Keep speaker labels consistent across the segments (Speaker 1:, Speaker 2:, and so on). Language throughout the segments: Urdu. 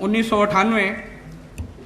Speaker 1: 1998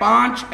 Speaker 1: 5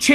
Speaker 1: 6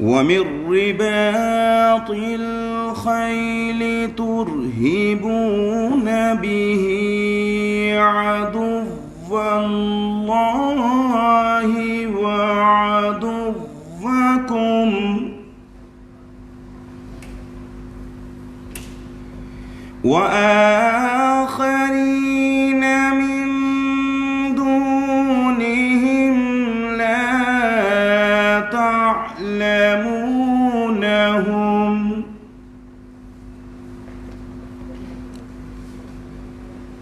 Speaker 2: ومن رباط الخيل ترهبون به عدو الله وعدوكم وآخرين من دونهم لا تعلمونهم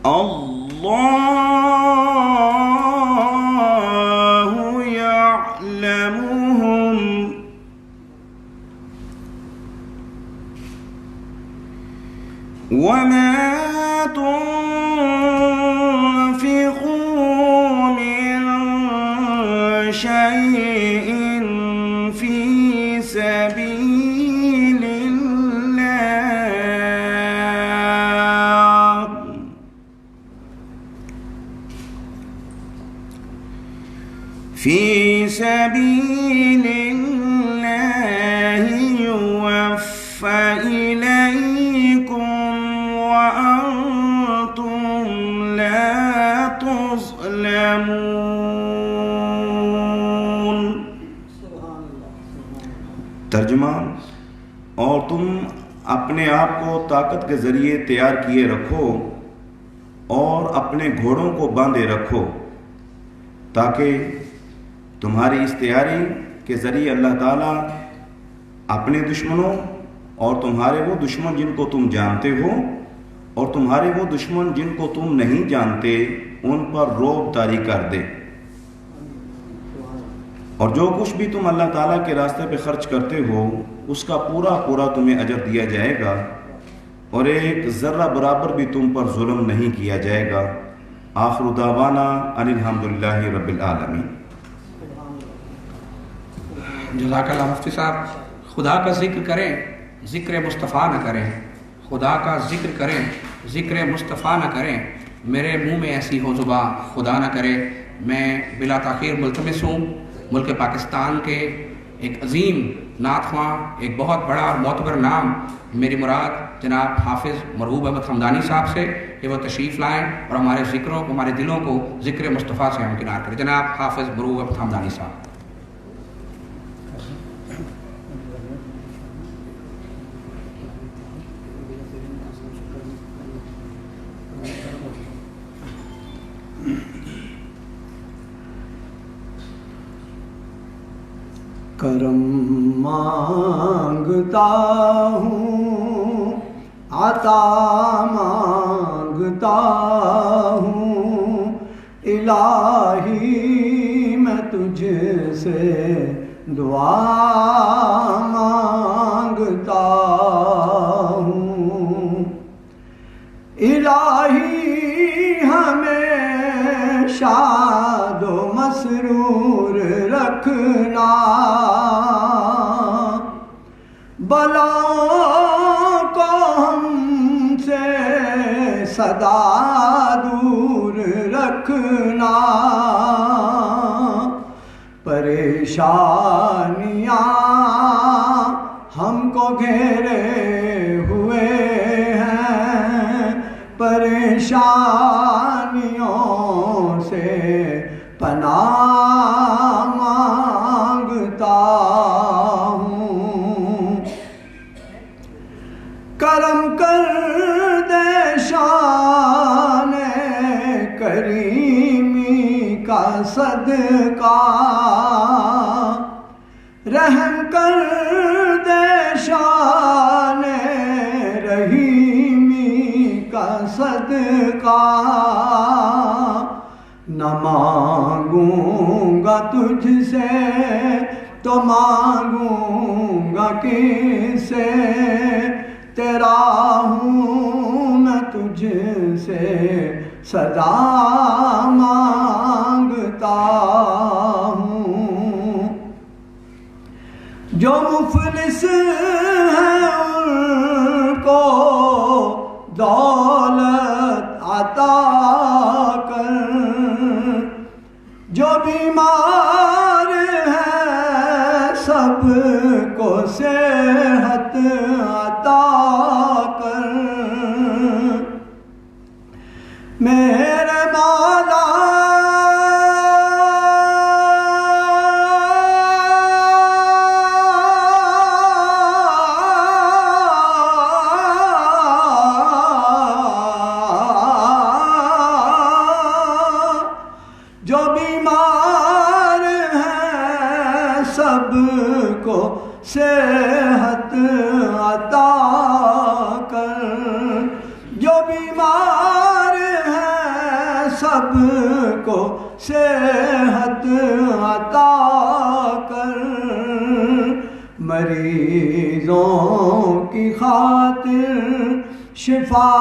Speaker 2: الله يعلمهم وما تنفقوا من شيء في سبيل الله يوفى إليكم وأنتم لا تظلمون۔
Speaker 3: ترجمہ: اور تم اپنے آپ کو طاقت کے ذریعے تیار کیے رکھو اور اپنے گھوڑوں کو باندھے رکھو تاکہ تمہاری اس تیاری کے ذریعے اللہ تعالیٰ اپنے دشمنوں اور تمہارے وہ دشمن جن کو تم جانتے ہو اور تمہارے وہ دشمن جن کو تم نہیں جانتے ان پر رعب طاری کر دے۔ اور جو کچھ بھی تم اللہ تعالیٰ کے راستے پہ خرچ کرتے ہو اس کا پورا پورا تمہیں اجر دیا جائے گا اور ایک ذرہ برابر بھی تم پر ظلم نہیں کیا جائے گا۔ آخر دعوانا ان الحمدللہ رب العالمین۔
Speaker 1: جزاک اللہ مفتی صاحب۔ خدا کا ذکر کریں، ذکر مصطفیٰ نہ کریں، خدا کا ذکر کریں، ذکر مصطفیٰ نہ کریں، میرے منہ میں ایسی ہو زباں خدا نہ کرے. میں بلا تاخیر ملتمس ہوں ملک پاکستان کے ایک عظیم نعت خواں، ایک بہت بڑا اور معتبر نام، میری مراد جناب حافظ مرغوب احمد حمدانی صاحب سے کہ وہ تشریف لائیں اور ہمارے ذکروں کو، ہمارے دلوں کو ذکر مصطفیٰ سے ہمکنار کریں. جناب حافظ مرغوب احمد حمدانی صاحب.
Speaker 4: کرم مانگتا ہوں، عطا مانگتا ہوں، الہی میں تجھ سے دعا مانگتا ہوں. الہی ہمیں شاد و مسرور رکھنا، بلاؤں کو ہم سے سدا دور رکھنا. پریشانیاں ہم کو گھیرے ہوئے ہیں، پریشانیوں سے پناہ مانگتا ہوں. کرم کر دے شان کریمی کا صدقہ، رحم کر دے شان رحیمی کا صدقہ. نہ مانگوں گا تجھ سے تو مانگوں گا کس سے، تیرا ہوں میں تجھ سے صدا مانگتا ہوں. جو مفلس ہیں ان کو دولت عطا کر، جو بیمار ہے سب کو صحت عطا کر. میرے مولا جو بیمار ہیں سب کو صحت عطا کر، جو بیمار ہیں سب کو صحت عطا کر. مریضوں کی خاطر شفا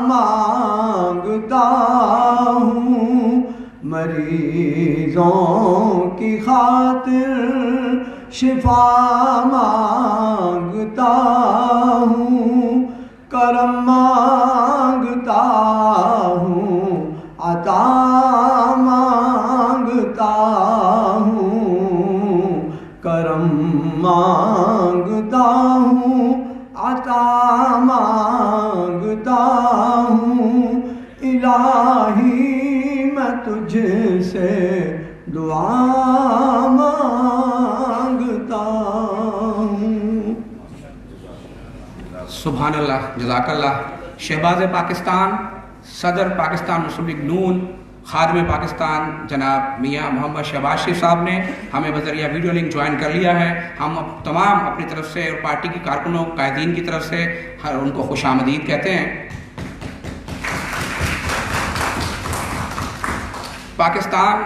Speaker 4: مانگتا ہوں، مریضوں کی خاطر شفا مانگتا ہوں. کرم مانگتا ہوں، عطا مانگتا ہوں. کرم مانگتا ہوں، عطا مانگتا ہوں. الہی میں تجھ سے دعا مانگتا ہوں.
Speaker 1: سبحان اللہ، جزاک اللہ. شہباز پاکستان، صدر پاکستان مسلم لیگ نون، خادم پاکستان جناب میاں محمد شہباز شریف صاحب نے ہمیں بذریعہ ویڈیو لنک جوائن کر لیا ہے. ہم اب تمام اپنی طرف سے اور پارٹی کی کارکنوں قائدین کی طرف سے ان کو خوش آمدید کہتے ہیں. پاکستان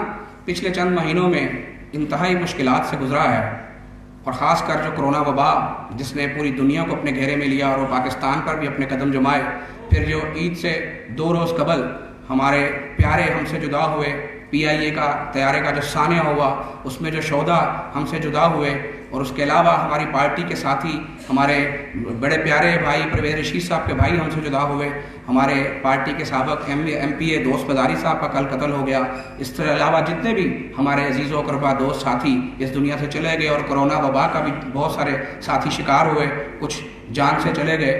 Speaker 1: پچھلے چند مہینوں میں انتہائی مشکلات سے گزرا ہے، اور خاص کر جو کرونا وبا جس نے پوری دنیا کو اپنے گھیرے میں لیا اور وہ پاکستان پر بھی اپنے قدم جمائے. پھر جو عید سے 2 روز قبل ہمارے پیارے ہم سے جدا ہوئے، PIA کا طیارے کا جو سانحہ ہوا اس میں جو شہدا ہم سے جدا ہوئے، اور اس کے علاوہ ہماری پارٹی کے ساتھی ہمارے بڑے پیارے بھائی پرویز رشید صاحب کے بھائی ہم سے جدا ہوئے، ہمارے پارٹی کے سابق ایم پی اے دوست بداری صاحب کا کل قتل ہو گیا، اس کے علاوہ جتنے بھی ہمارے عزیز و اقربا دوست ساتھی اس دنیا سے چلے گئے، اور کرونا وبا کا بھی بہت سارے ساتھی شکار ہوئے، کچھ جان سے چلے گئے۔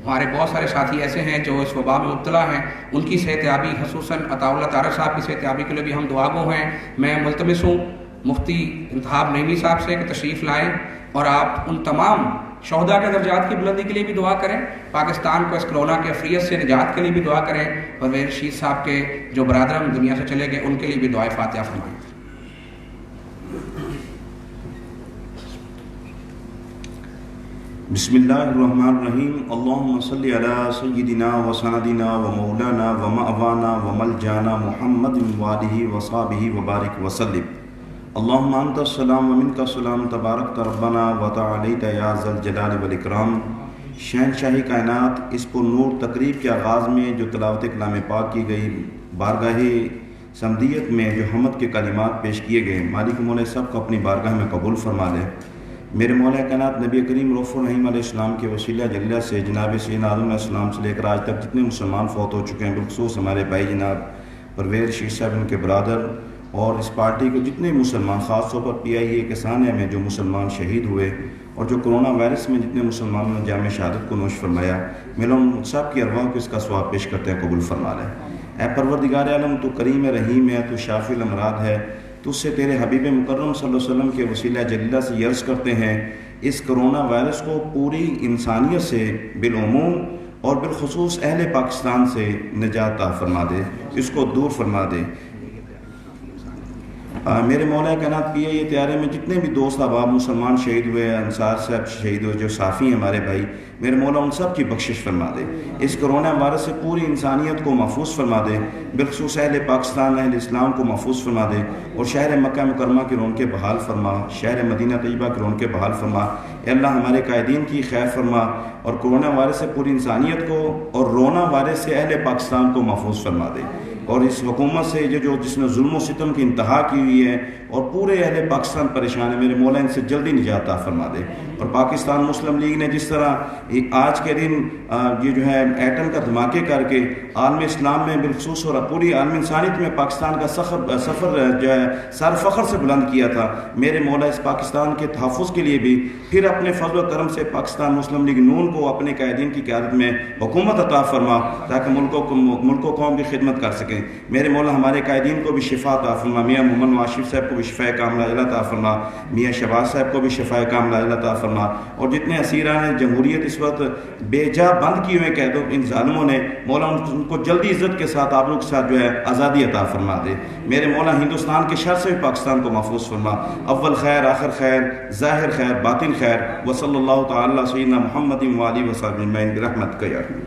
Speaker 1: ہمارے بہت سارے ساتھی ایسے ہیں جو اس وبا میں مبتلا ہیں، ان کی صحتیابی، خصوصاً عطا اللہ طارق صاحب کی صحتیابی کے لیے بھی ہم دعا گو ہیں۔ میں ملتمس ہوں مفتی انتخاب نعیمی صاحب سے کہ تشریف لائیں اور آپ ان تمام شہداء کے درجات کی بلندی کے لیے بھی دعا کریں، پاکستان کو اس کرونا کے عفریت سے نجات کے لیے بھی دعا کریں، اور پرویز رشید صاحب کے جو برادر دنیا سے چلے گئے ان کے لیے بھی دعائے فاتحہ فرمائیں۔
Speaker 3: بسم اللہ الرحمن الرحیم۔ اللہم صلی علی سیدنا و سندنا و مولانا و مأوانا و ملجانا محمد وآلہ و صحبہ وبارک وسلم۔ اللہم انت السلام و منک السلام، تبارک ربنا و تعالیت یا ذا الجلال والاکرام۔ شہنشاہی کائنات، اس پر نور تقریب کے آغاز میں جو تلاوت کلام پاک کی گئی، بارگاہ سمدیت میں جو حمد کے کلمات پیش کیے گئے، مالک مولا سب کو اپنی بارگاہ میں قبول فرما لے۔ میرے مولا کائنات نبی کریم رؤوف الرحیم علیہ السلام کے وسیلہ جلیلہ سے جناب سیدنا آدم علیہ السلام سے لے کر آج تک جتنے مسلمان فوت ہو چکے ہیں، بالخصوص ہمارے بھائی جناب پرویز رشید صاحب، ان کے برادر، اور اس پارٹی کے جتنے مسلمان، خاص طور پر پی آئی اے کے سانحے میں جو مسلمان شہید ہوئے، اور جو کرونا وائرس میں جتنے مسلمانوں نے جام شہادت کو نوش فرمایا، میرا ان سب کی ارواح کو اس کا ثواب پیش کرتے ہیں، قبول فرما لے۔ اے پروردگار عالم، تو کریم رحیم ہے، تو شافی الامراض ہے، تو اس سے تیرے حبیب مکرم صلی اللہ علیہ وسلم کے وسیلہ جلیلہ سے یہ عرض کرتے ہیں، اس کرونا وائرس کو پوری انسانیت سے بالعموم اور بالخصوص اہل پاکستان سے نجات عطا فرما دے، اس کو دور فرما دے۔ میرے مولا کائنات پی آئی اے تیارے میں جتنے بھی دوست احباب مسلمان شہید ہوئے، انصار صاحب شہید ہوئے، جو صافی ہیں ہمارے بھائی، میرے مولا ان سب کی بخشش فرما دے، اس کرونا وائرس سے پوری انسانیت کو محفوظ فرما دے، بالخصوص اہل پاکستان، اہل اسلام کو محفوظ فرما دے، اور شہر مکہ مکرمہ کی رونقیں بحال فرما، شہر مدینہ طیبہ کی رونقیں بحال فرما۔ اے اللہ ہمارے قائدین کی خیر فرما، اور کرونا وائرس سے پوری انسانیت کو اور رونا وائرس سے اہل پاکستان کو محفوظ فرما دے، اور اس حکومت سے جس نے ظلم و ستم کی انتہا کی ہوئی ہے اور پورے اہل پاکستان پریشان ہے، میرے مولا ان سے جلدی نجات عطا فرما دے۔ اور پاکستان مسلم لیگ نے جس طرح آج کے دن یہ جو ہے ایٹم کا دھماکے کر کے عالم اسلام میں بالخصوص اور پوری عالم انسانیت میں پاکستان کا سفر جو ہے سر فخر سے بلند کیا تھا، میرے مولا اس پاکستان کے تحفظ کے لیے بھی پھر اپنے فضل و کرم سے پاکستان مسلم لیگ نون کو اپنے قائدین کی قیادت میں حکومت عطا فرما، تاکہ ملک و قوم کی خدمت کر سکیں۔ میرے مولا ہمارے قائدین کو بھی شفا عطا فرما، میاں محمد واشف صاحب کو بھی شفا کاملہ عطا فرما، میاں شہباز صاحب کو بھی شفا کاملہ عطا فرما، اور جتنے اسیران جمہوریت اس وقت بے جا بند کیے ہوئے قیدوں ان ظالموں نے، مولا ان کو جلدی عزت کے ساتھ آپ لوگ کے ساتھ جو ہے آزادی عطا فرما دے۔ میرے مولا ہندوستان کے شر سے بھی پاکستان کو محفوظ فرما، اول خیر، آخر خیر، ظاہر خیر، باطن خیر، وصلی اللہ تعالی سیدنا محمد وآلہ وصحبہ اجمعین برحمتک یا ارحم۔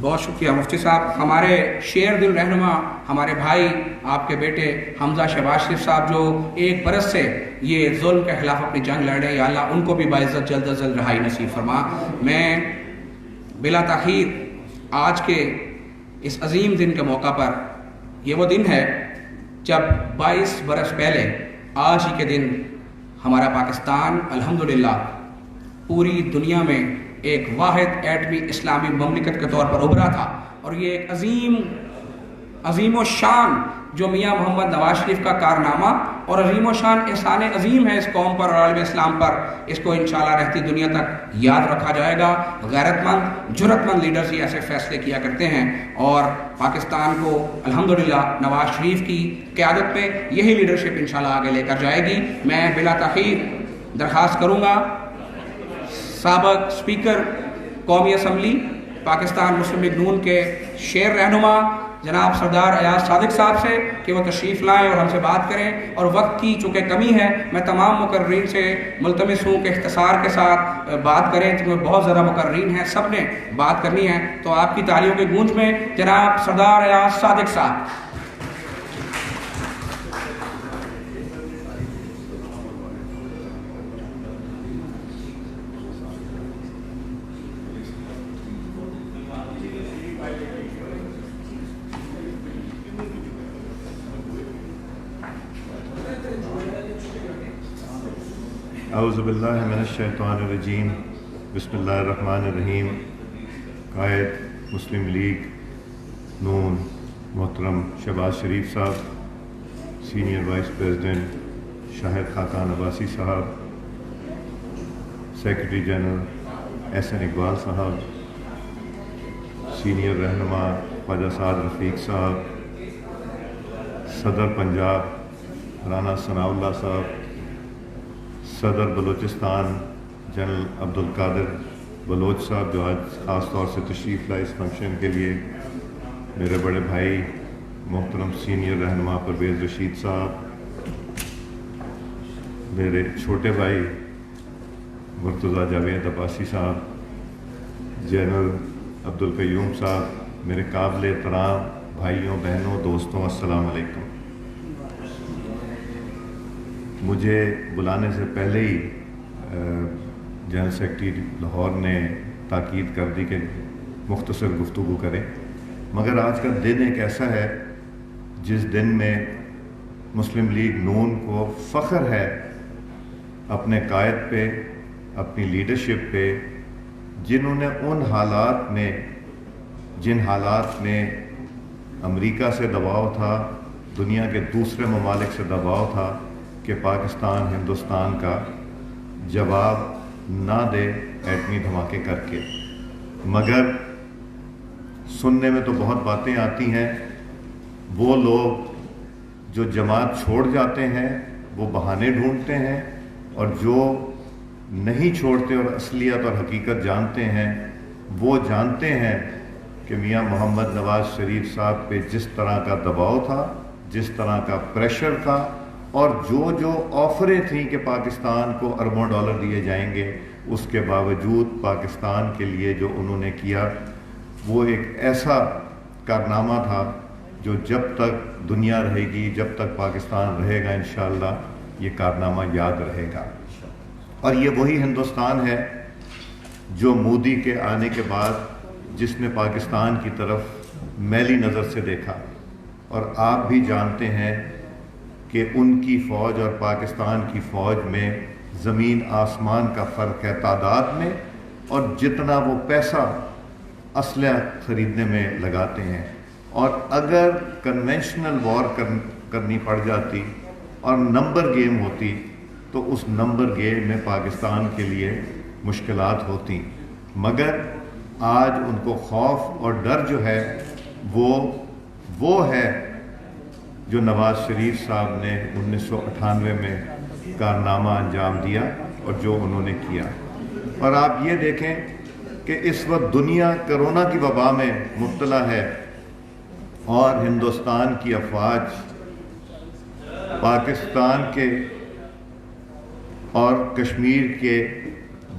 Speaker 1: بہت شکریہ مفتی صاحب۔ ہمارے شیر دل رہنما، ہمارے بھائی، آپ کے بیٹے حمزہ شہباز شریف صاحب، جو ایک برس سے یہ ظلم کے خلاف اپنی جنگ لڑ رہے ہیں، یا اللہ ان کو بھی باعزت جلد از جلد رہائی نصیب فرما۔ میں بلا تاخیر آج کے اس عظیم دن کے موقع پر، یہ وہ دن ہے جب 22 برس پہلے آج ہی کے دن ہمارا پاکستان الحمدللہ پوری دنیا میں ایک واحد ایٹمی اسلامی مملکت کے طور پر ابھرا تھا، اور یہ ایک عظیم و شان جو میاں محمد نواز شریف کا کارنامہ اور عظیم و شان احسان عظیم ہے اس قوم پر اور عالم اسلام پر، اس کو انشاءاللہ رہتی دنیا تک یاد رکھا جائے گا۔ غیرت مند، جرت مند لیڈرز ہی ایسے فیصلے کیا کرتے ہیں، اور پاکستان کو الحمدللہ نواز شریف کی قیادت میں یہی لیڈرشپ انشاءاللہ آگے لے کر جائے گی۔ میں بلا تاخیر درخواست کروں گا سابق اسپیکر قومی اسمبلی پاکستان مسلم لیگ نون کے شیر رہنما جناب سردار ایاز صادق صاحب سے کہ وہ تشریف لائیں اور ہم سے بات کریں، اور وقت کی چونکہ کمی ہے میں تمام مقررین سے ملتمس ہوں کہ اختصار کے ساتھ بات کریں، کیونکہ بہت زیادہ مقررین ہیں، سب نے بات کرنی ہے۔ تو آپ کی تالیوں کی گونج میں جناب سردار ایاز صادق صاحب۔
Speaker 5: اعوذ باللہ من الشیطان الرجیم بسم اللہ الرحمن الرحیم. قائد مسلم لیگ نون محترم شہباز شریف صاحب، senior vice president Shahid Khaqan Abbasi صاحب، سیکرٹری جنرل احسن اقبال صاحب، سینئر رہنما خواجہ سعد رفیق صاحب، صدر پنجاب رانا ثناء اللہ صاحب، صدر بلوچستان جنرل عبدالقادر بلوچ صاحب جو آج خاص طور سے تشریف لائے اس فنکشن کے لیے، میرے بڑے بھائی محترم سینئر رہنما پرویز رشید صاحب، میرے چھوٹے بھائی مرتضیٰ جاوید عباسی صاحب، جنرل عبدالقیوم صاحب، میرے قابل احترام بھائیوں بہنوں دوستوں، السلام علیکم. مجھے بلانے سے پہلے ہی جنرل سیکرٹری لاہور نے تاکید کر دی کہ مختصر گفتگو کریں، مگر آج کا دن ایک ایسا ہے جس دن میں مسلم لیگ نون کو فخر ہے اپنے قائد پہ، اپنی لیڈرشپ پہ، جنہوں نے ان حالات میں جن حالات میں امریکہ سے دباؤ تھا، دنیا کے دوسرے ممالک سے دباؤ تھا کہ پاکستان ہندوستان کا جواب نہ دے ایٹمی دھماکے کر کے، مگر سننے میں تو بہت باتیں آتی ہیں. وہ لوگ جو جماعت چھوڑ جاتے ہیں وہ بہانے ڈھونڈتے ہیں، اور جو نہیں چھوڑتے اور اصلیت اور حقیقت جانتے ہیں وہ جانتے ہیں کہ میاں محمد نواز شریف صاحب پہ جس طرح کا دباؤ تھا، جس طرح کا پریشر تھا، اور جو آفریں تھیں کہ پاکستان کو اربوں ڈالر دیے جائیں گے، اس کے باوجود پاکستان کے لیے جو انہوں نے کیا وہ ایک ایسا کارنامہ تھا جو جب تک دنیا رہے گی، جب تک پاکستان رہے گا، انشاءاللہ یہ کارنامہ یاد رہے گا. اور یہ وہی ہندوستان ہے جو مودی کے آنے کے بعد جس نے پاکستان کی طرف میلی نظر سے دیکھا، اور آپ بھی جانتے ہیں کہ ان کی فوج اور پاکستان کی فوج میں زمین آسمان کا فرق ہے تعداد میں، اور جتنا وہ پیسہ اسلحہ خریدنے میں لگاتے ہیں. اور اگر کنونشنل وار کرنی پڑ جاتی اور نمبر گیم ہوتی تو اس نمبر گیم میں پاکستان کے لیے مشکلات ہوتی، مگر آج ان کو خوف اور ڈر جو ہے وہ ہے جو نواز شریف صاحب نے 1998 میں کارنامہ انجام دیا اور جو انہوں نے کیا. اور آپ یہ دیکھیں کہ اس وقت دنیا کرونا کی وبا میں مبتلا ہے، اور ہندوستان کی افواج پاکستان کے اور کشمیر کے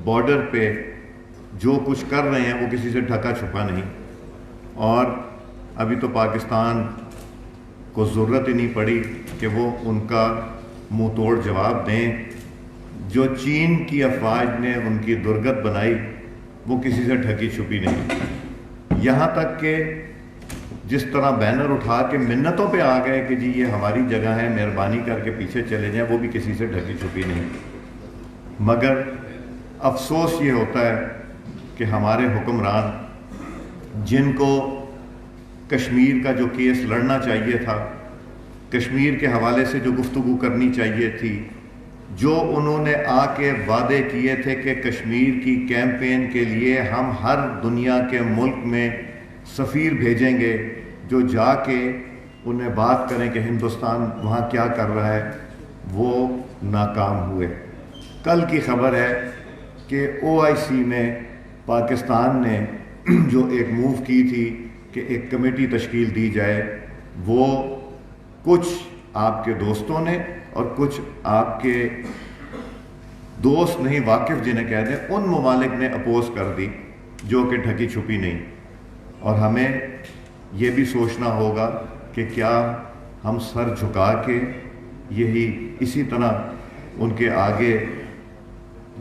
Speaker 5: بارڈر پہ جو کچھ کر رہے ہیں وہ کسی سے ڈھکا چھپا نہیں. اور ابھی تو پاکستان کو ضرورت ہی نہیں پڑی کہ وہ ان کا منہ توڑ جواب دیں. جو چین کی افواج نے ان کی درگت بنائی وہ کسی سے ڈھکی چھپی نہیں، یہاں تک کہ جس طرح بینر اٹھا کے منتوں پہ آ گئے کہ جی یہ ہماری جگہ ہے، مہربانی کر کے پیچھے چلے جائیں، وہ بھی کسی سے ڈھکی چھپی نہیں. مگر افسوس یہ ہوتا ہے کہ ہمارے حکمران جن کو کشمیر کا جو کیس لڑنا چاہیے تھا، کشمیر کے حوالے سے جو گفتگو کرنی چاہیے تھی، جو انہوں نے آ کے وعدے کیے تھے کہ کشمیر کی کیمپین کے لیے ہم ہر دنیا کے ملک میں سفیر بھیجیں گے جو جا کے انہیں بات کریں کہ ہندوستان وہاں کیا کر رہا ہے، وہ ناکام ہوئے. کل کی خبر ہے کہ OIC میں پاکستان نے جو ایک موو کی تھی کہ ایک کمیٹی تشکیل دی جائے، وہ کچھ آپ کے دوستوں نے اور کچھ آپ کے دوست نہیں واقف جنہیں کہہ دیں ان ممالک نے اپوز کر دی، جو کہ ڈھکی چھپی نہیں. اور ہمیں یہ بھی سوچنا ہوگا کہ کیا ہم سر جھکا کے اسی طرح ان کے آگے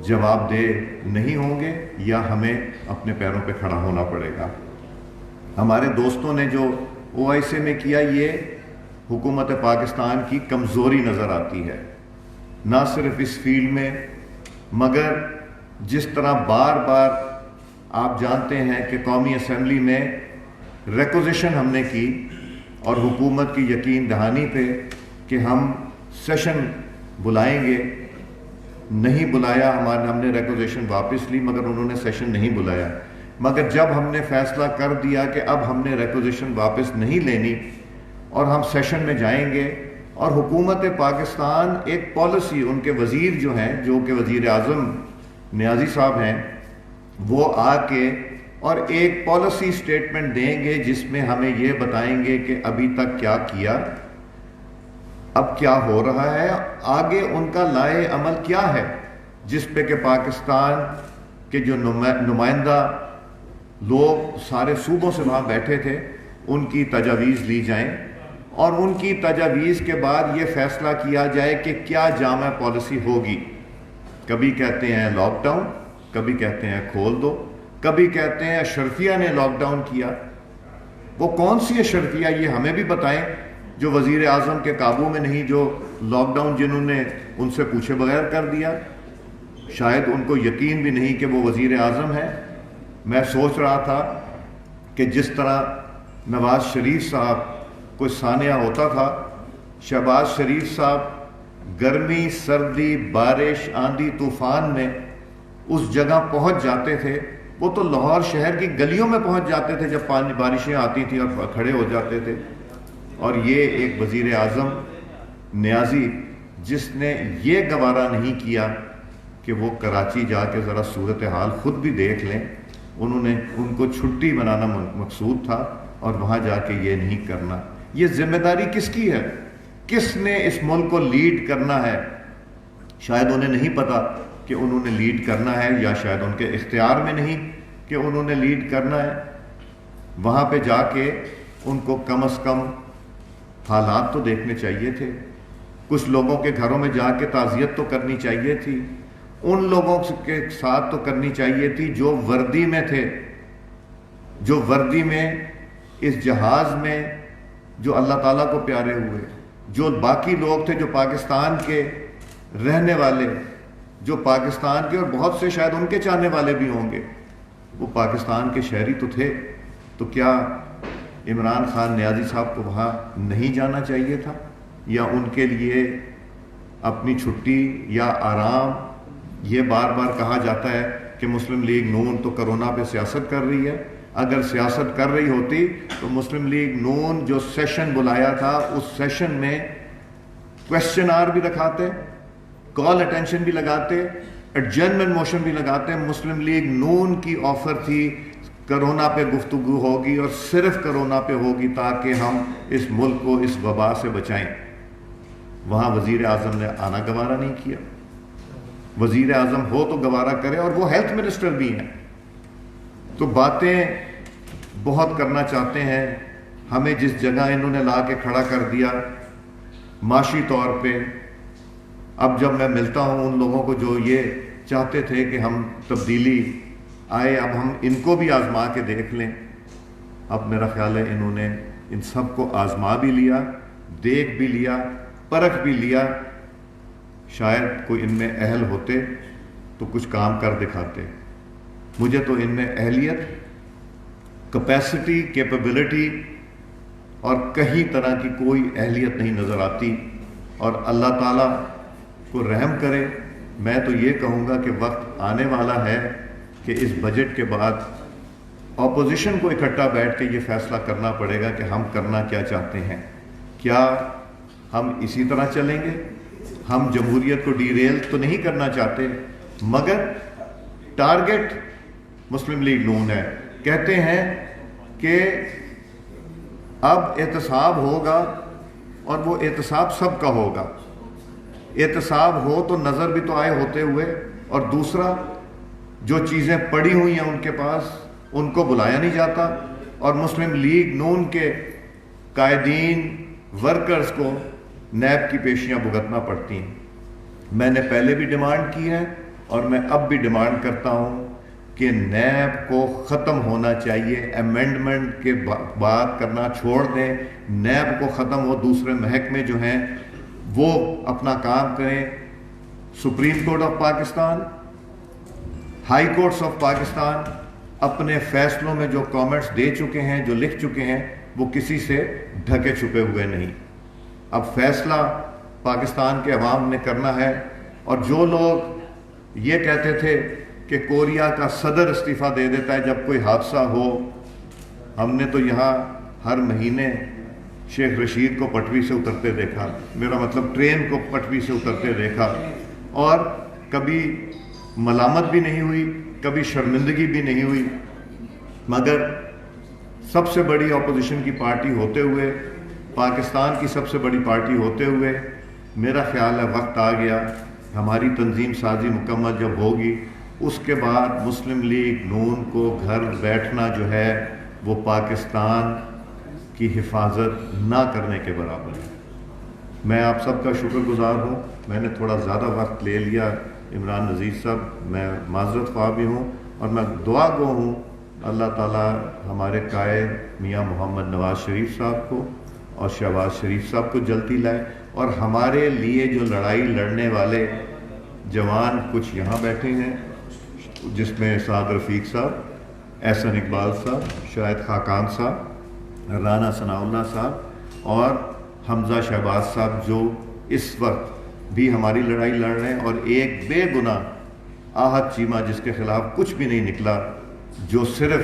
Speaker 5: جواب دہ نہیں ہوں گے، یا ہمیں اپنے پیروں پہ کھڑا ہونا پڑے گا. ہمارے دوستوں نے جو OIC میں کیا، یہ حکومت پاکستان کی کمزوری نظر آتی ہے، نہ صرف اس فیلڈ میں مگر جس طرح بار بار آپ جانتے ہیں کہ قومی اسمبلی میں ریکوزیشن ہم نے کی اور حکومت کی یقین دہانی پہ کہ ہم سیشن بلائیں گے، نہیں بلایا، ہم نے ریکوزیشن واپس لی مگر انہوں نے سیشن نہیں بلایا۔ مگر جب ہم نے فیصلہ کر دیا کہ اب ہم نے ریکوزیشن واپس نہیں لینی اور ہم سیشن میں جائیں گے، اور حکومت پاکستان ایک پالیسی، ان کے وزیر جو ہیں، جو کہ وزیر اعظم نیازی صاحب ہیں، وہ آ کے اور ایک پالیسی سٹیٹمنٹ دیں گے جس میں ہمیں یہ بتائیں گے کہ ابھی تک کیا کیا، اب کیا ہو رہا ہے، آگے ان کا لائحہ عمل کیا ہے، جس پہ کہ پاکستان کے جو نمائندہ لوگ سارے صوبوں سے وہاں بیٹھے تھے ان کی تجاویز لی جائیں، اور ان کی تجاویز کے بعد یہ فیصلہ کیا جائے کہ کیا جامع پالیسی ہوگی۔ کبھی کہتے ہیں لاک ڈاؤن، کبھی کہتے ہیں کھول دو، کبھی کہتے ہیں اشرفیہ نے لاک ڈاؤن کیا۔ وہ کون سی اشرفیہ، یہ ہمیں بھی بتائیں، جو وزیر اعظم کے قابو میں نہیں، جو لاک ڈاؤن جنہوں نے ان سے پوچھے بغیر کر دیا، شاید ان کو یقین بھی نہیں کہ وہ وزیر اعظم ہے۔ میں سوچ رہا تھا کہ جس طرح نواز شریف صاحب کوئی سانحہ ہوتا تھا، شہباز شریف صاحب گرمی، سردی، بارش، آندھی، طوفان میں اس جگہ پہنچ جاتے تھے۔ وہ تو لاہور شہر کی گلیوں میں پہنچ جاتے تھے جب بارشیں آتی تھیں اور کھڑے ہو جاتے تھے۔ اور یہ ایک وزیر اعظم نیازی جس نے یہ گوارا نہیں کیا کہ وہ کراچی جا کے ذرا صورتحال خود بھی دیکھ لیں، ان کو چھٹی بنانا مقصود تھا اور وہاں جا کے یہ نہیں کرنا۔ یہ ذمہ داری کس کی ہے؟ کس نے اس ملک کو لیڈ کرنا ہے؟ شاید انہیں نہیں پتا کہ انہوں نے لیڈ کرنا ہے، یا شاید ان کے اختیار میں نہیں کہ انہوں نے لیڈ کرنا ہے۔ وہاں پہ جا کے ان کو کم از کم حالات تو دیکھنے چاہیے تھے، کچھ لوگوں کے گھروں میں جا کے تعزیت تو کرنی چاہیے تھی، ان لوگوں کے ساتھ تو کرنی چاہیے تھی جو وردی میں تھے، جو وردی میں اس جہاز میں جو اللہ تعالیٰ کو پیارے ہوئے، جو باقی لوگ تھے جو پاکستان کے رہنے والے، جو پاکستان کے، اور بہت سے شاید ان کے چاہنے والے بھی ہوں گے، وہ پاکستان کے شہری تو تھے۔ تو کیا عمران خان نیازی صاحب کو وہاں نہیں جانا چاہیے تھا؟ یا ان کے لیے اپنی چھٹی یا آرام؟ یہ بار بار کہا جاتا ہے کہ مسلم لیگ نون تو کرونا پہ سیاست کر رہی ہے۔ اگر سیاست کر رہی ہوتی تو مسلم لیگ نون جو سیشن بلایا تھا اس سیشن میں کویسچن آر بھی رکھاتے، کال اٹینشن بھی لگاتے، ایڈجرنمنٹ موشن بھی لگاتے۔ مسلم لیگ نون کی آفر تھی کرونا پہ گفتگو ہوگی اور صرف کرونا پہ ہوگی تاکہ ہم اس ملک کو اس وبا سے بچائیں۔ وہاں وزیر اعظم نے آنا گوارا نہیں کیا۔ وزیر اعظم ہو تو گوارا کرے، اور وہ ہیلتھ منسٹر بھی ہیں۔ تو باتیں بہت کرنا چاہتے ہیں، ہمیں جس جگہ انہوں نے لا کے کھڑا کر دیا معاشی طور پہ۔ اب جب میں ملتا ہوں ان لوگوں کو جو یہ چاہتے تھے کہ ہم تبدیلی آئے، اب ہم ان کو بھی آزما کے دیکھ لیں۔ اب میرا خیال ہے انہوں نے ان سب کو آزما بھی لیا، دیکھ بھی لیا، پرکھ بھی لیا۔ شاید کوئی ان میں اہل ہوتے تو کچھ کام کر دکھاتے۔ مجھے تو ان میں اہلیت، کیپیسٹی، کیپیبلٹی اور کہیں طرح کی کوئی اہلیت نہیں نظر آتی۔ اور اللہ تعالیٰ کو رحم کرے۔ میں تو یہ کہوں گا کہ وقت آنے والا ہے کہ اس بجٹ کے بعد اپوزیشن کو اکٹھا بیٹھ کے یہ فیصلہ کرنا پڑے گا کہ ہم کرنا کیا چاہتے ہیں۔ کیا ہم اسی طرح چلیں گے؟ ہم جمہوریت کو ڈیریل تو نہیں کرنا چاہتے، مگر ٹارگٹ مسلم لیگ نون ہے۔ کہتے ہیں کہ اب احتساب ہوگا اور وہ احتساب سب کا ہوگا۔ احتساب ہو تو نظر بھی تو آئے ہوتے ہوئے، اور دوسرا جو چیزیں پڑی ہوئی ہیں ان کے پاس ان کو بلایا نہیں جاتا، اور مسلم لیگ نون کے قائدین، ورکرز کو نیب کی پیشیاں بھگتنا پڑتی ہیں۔ میں نے پہلے بھی ڈیمانڈ کی ہے اور میں اب بھی ڈیمانڈ کرتا ہوں کہ نیب کو ختم ہونا چاہیے۔ امینڈمنٹ کے بات کرنا چھوڑ دیں، نیب کو ختم ہو، دوسرے محکمے جو ہیں وہ اپنا کام کریں۔ Supreme court of Pakistan, high courts of Pakistan اپنے فیصلوں میں جو کامنٹس دے چکے ہیں، جو لکھ چکے ہیں، وہ کسی سے ڈھکے چھپے ہوئے نہیں۔ اب فیصلہ پاکستان کے عوام نے کرنا ہے، اور جو لوگ یہ کہتے تھے کہ کوریا کا صدر استعفیٰ دے دیتا ہے جب کوئی حادثہ ہو، ہم نے تو یہاں ہر مہینے شیخ رشید کو پٹری سے اترتے دیکھا، میرا مطلب ٹرین کو پٹری سے اترتے دیکھا، اور کبھی ملامت بھی نہیں ہوئی، کبھی شرمندگی بھی نہیں ہوئی، مگر سب سے بڑی اپوزیشن کی پارٹی ہوتے ہوئے، پاکستان کی سب سے بڑی پارٹی ہوتے ہوئے، میرا خیال ہے وقت آ گیا، ہماری تنظیم سازی مکمل جب ہوگی، اس کے بعد مسلم لیگ نون کو گھر بیٹھنا جو ہے وہ پاکستان کی حفاظت نہ کرنے کے برابر ہے۔ میں آپ سب کا شکر گزار ہوں، میں نے تھوڑا زیادہ وقت لے لیا عمران نذیر صاحب، میں معذرت خواہ بھی ہوں، اور میں دعا گو ہوں اللہ تعالیٰ ہمارے قائد میاں محمد نواز شریف صاحب کو اور شہباز شریف صاحب کو جلدی لائے، اور ہمارے لیے جو لڑائی لڑنے والے جوان کچھ یہاں بیٹھے ہیں، جس میں سعد رفیق صاحب، احسن اقبال صاحب، شاہد خاقان صاحب، رانا ثناء اللہ صاحب اور حمزہ شہباز صاحب، جو اس وقت بھی ہماری لڑائی لڑ رہے ہیں، اور ایک بے گناہ آہت چیمہ جس کے خلاف کچھ بھی نہیں نکلا، جو صرف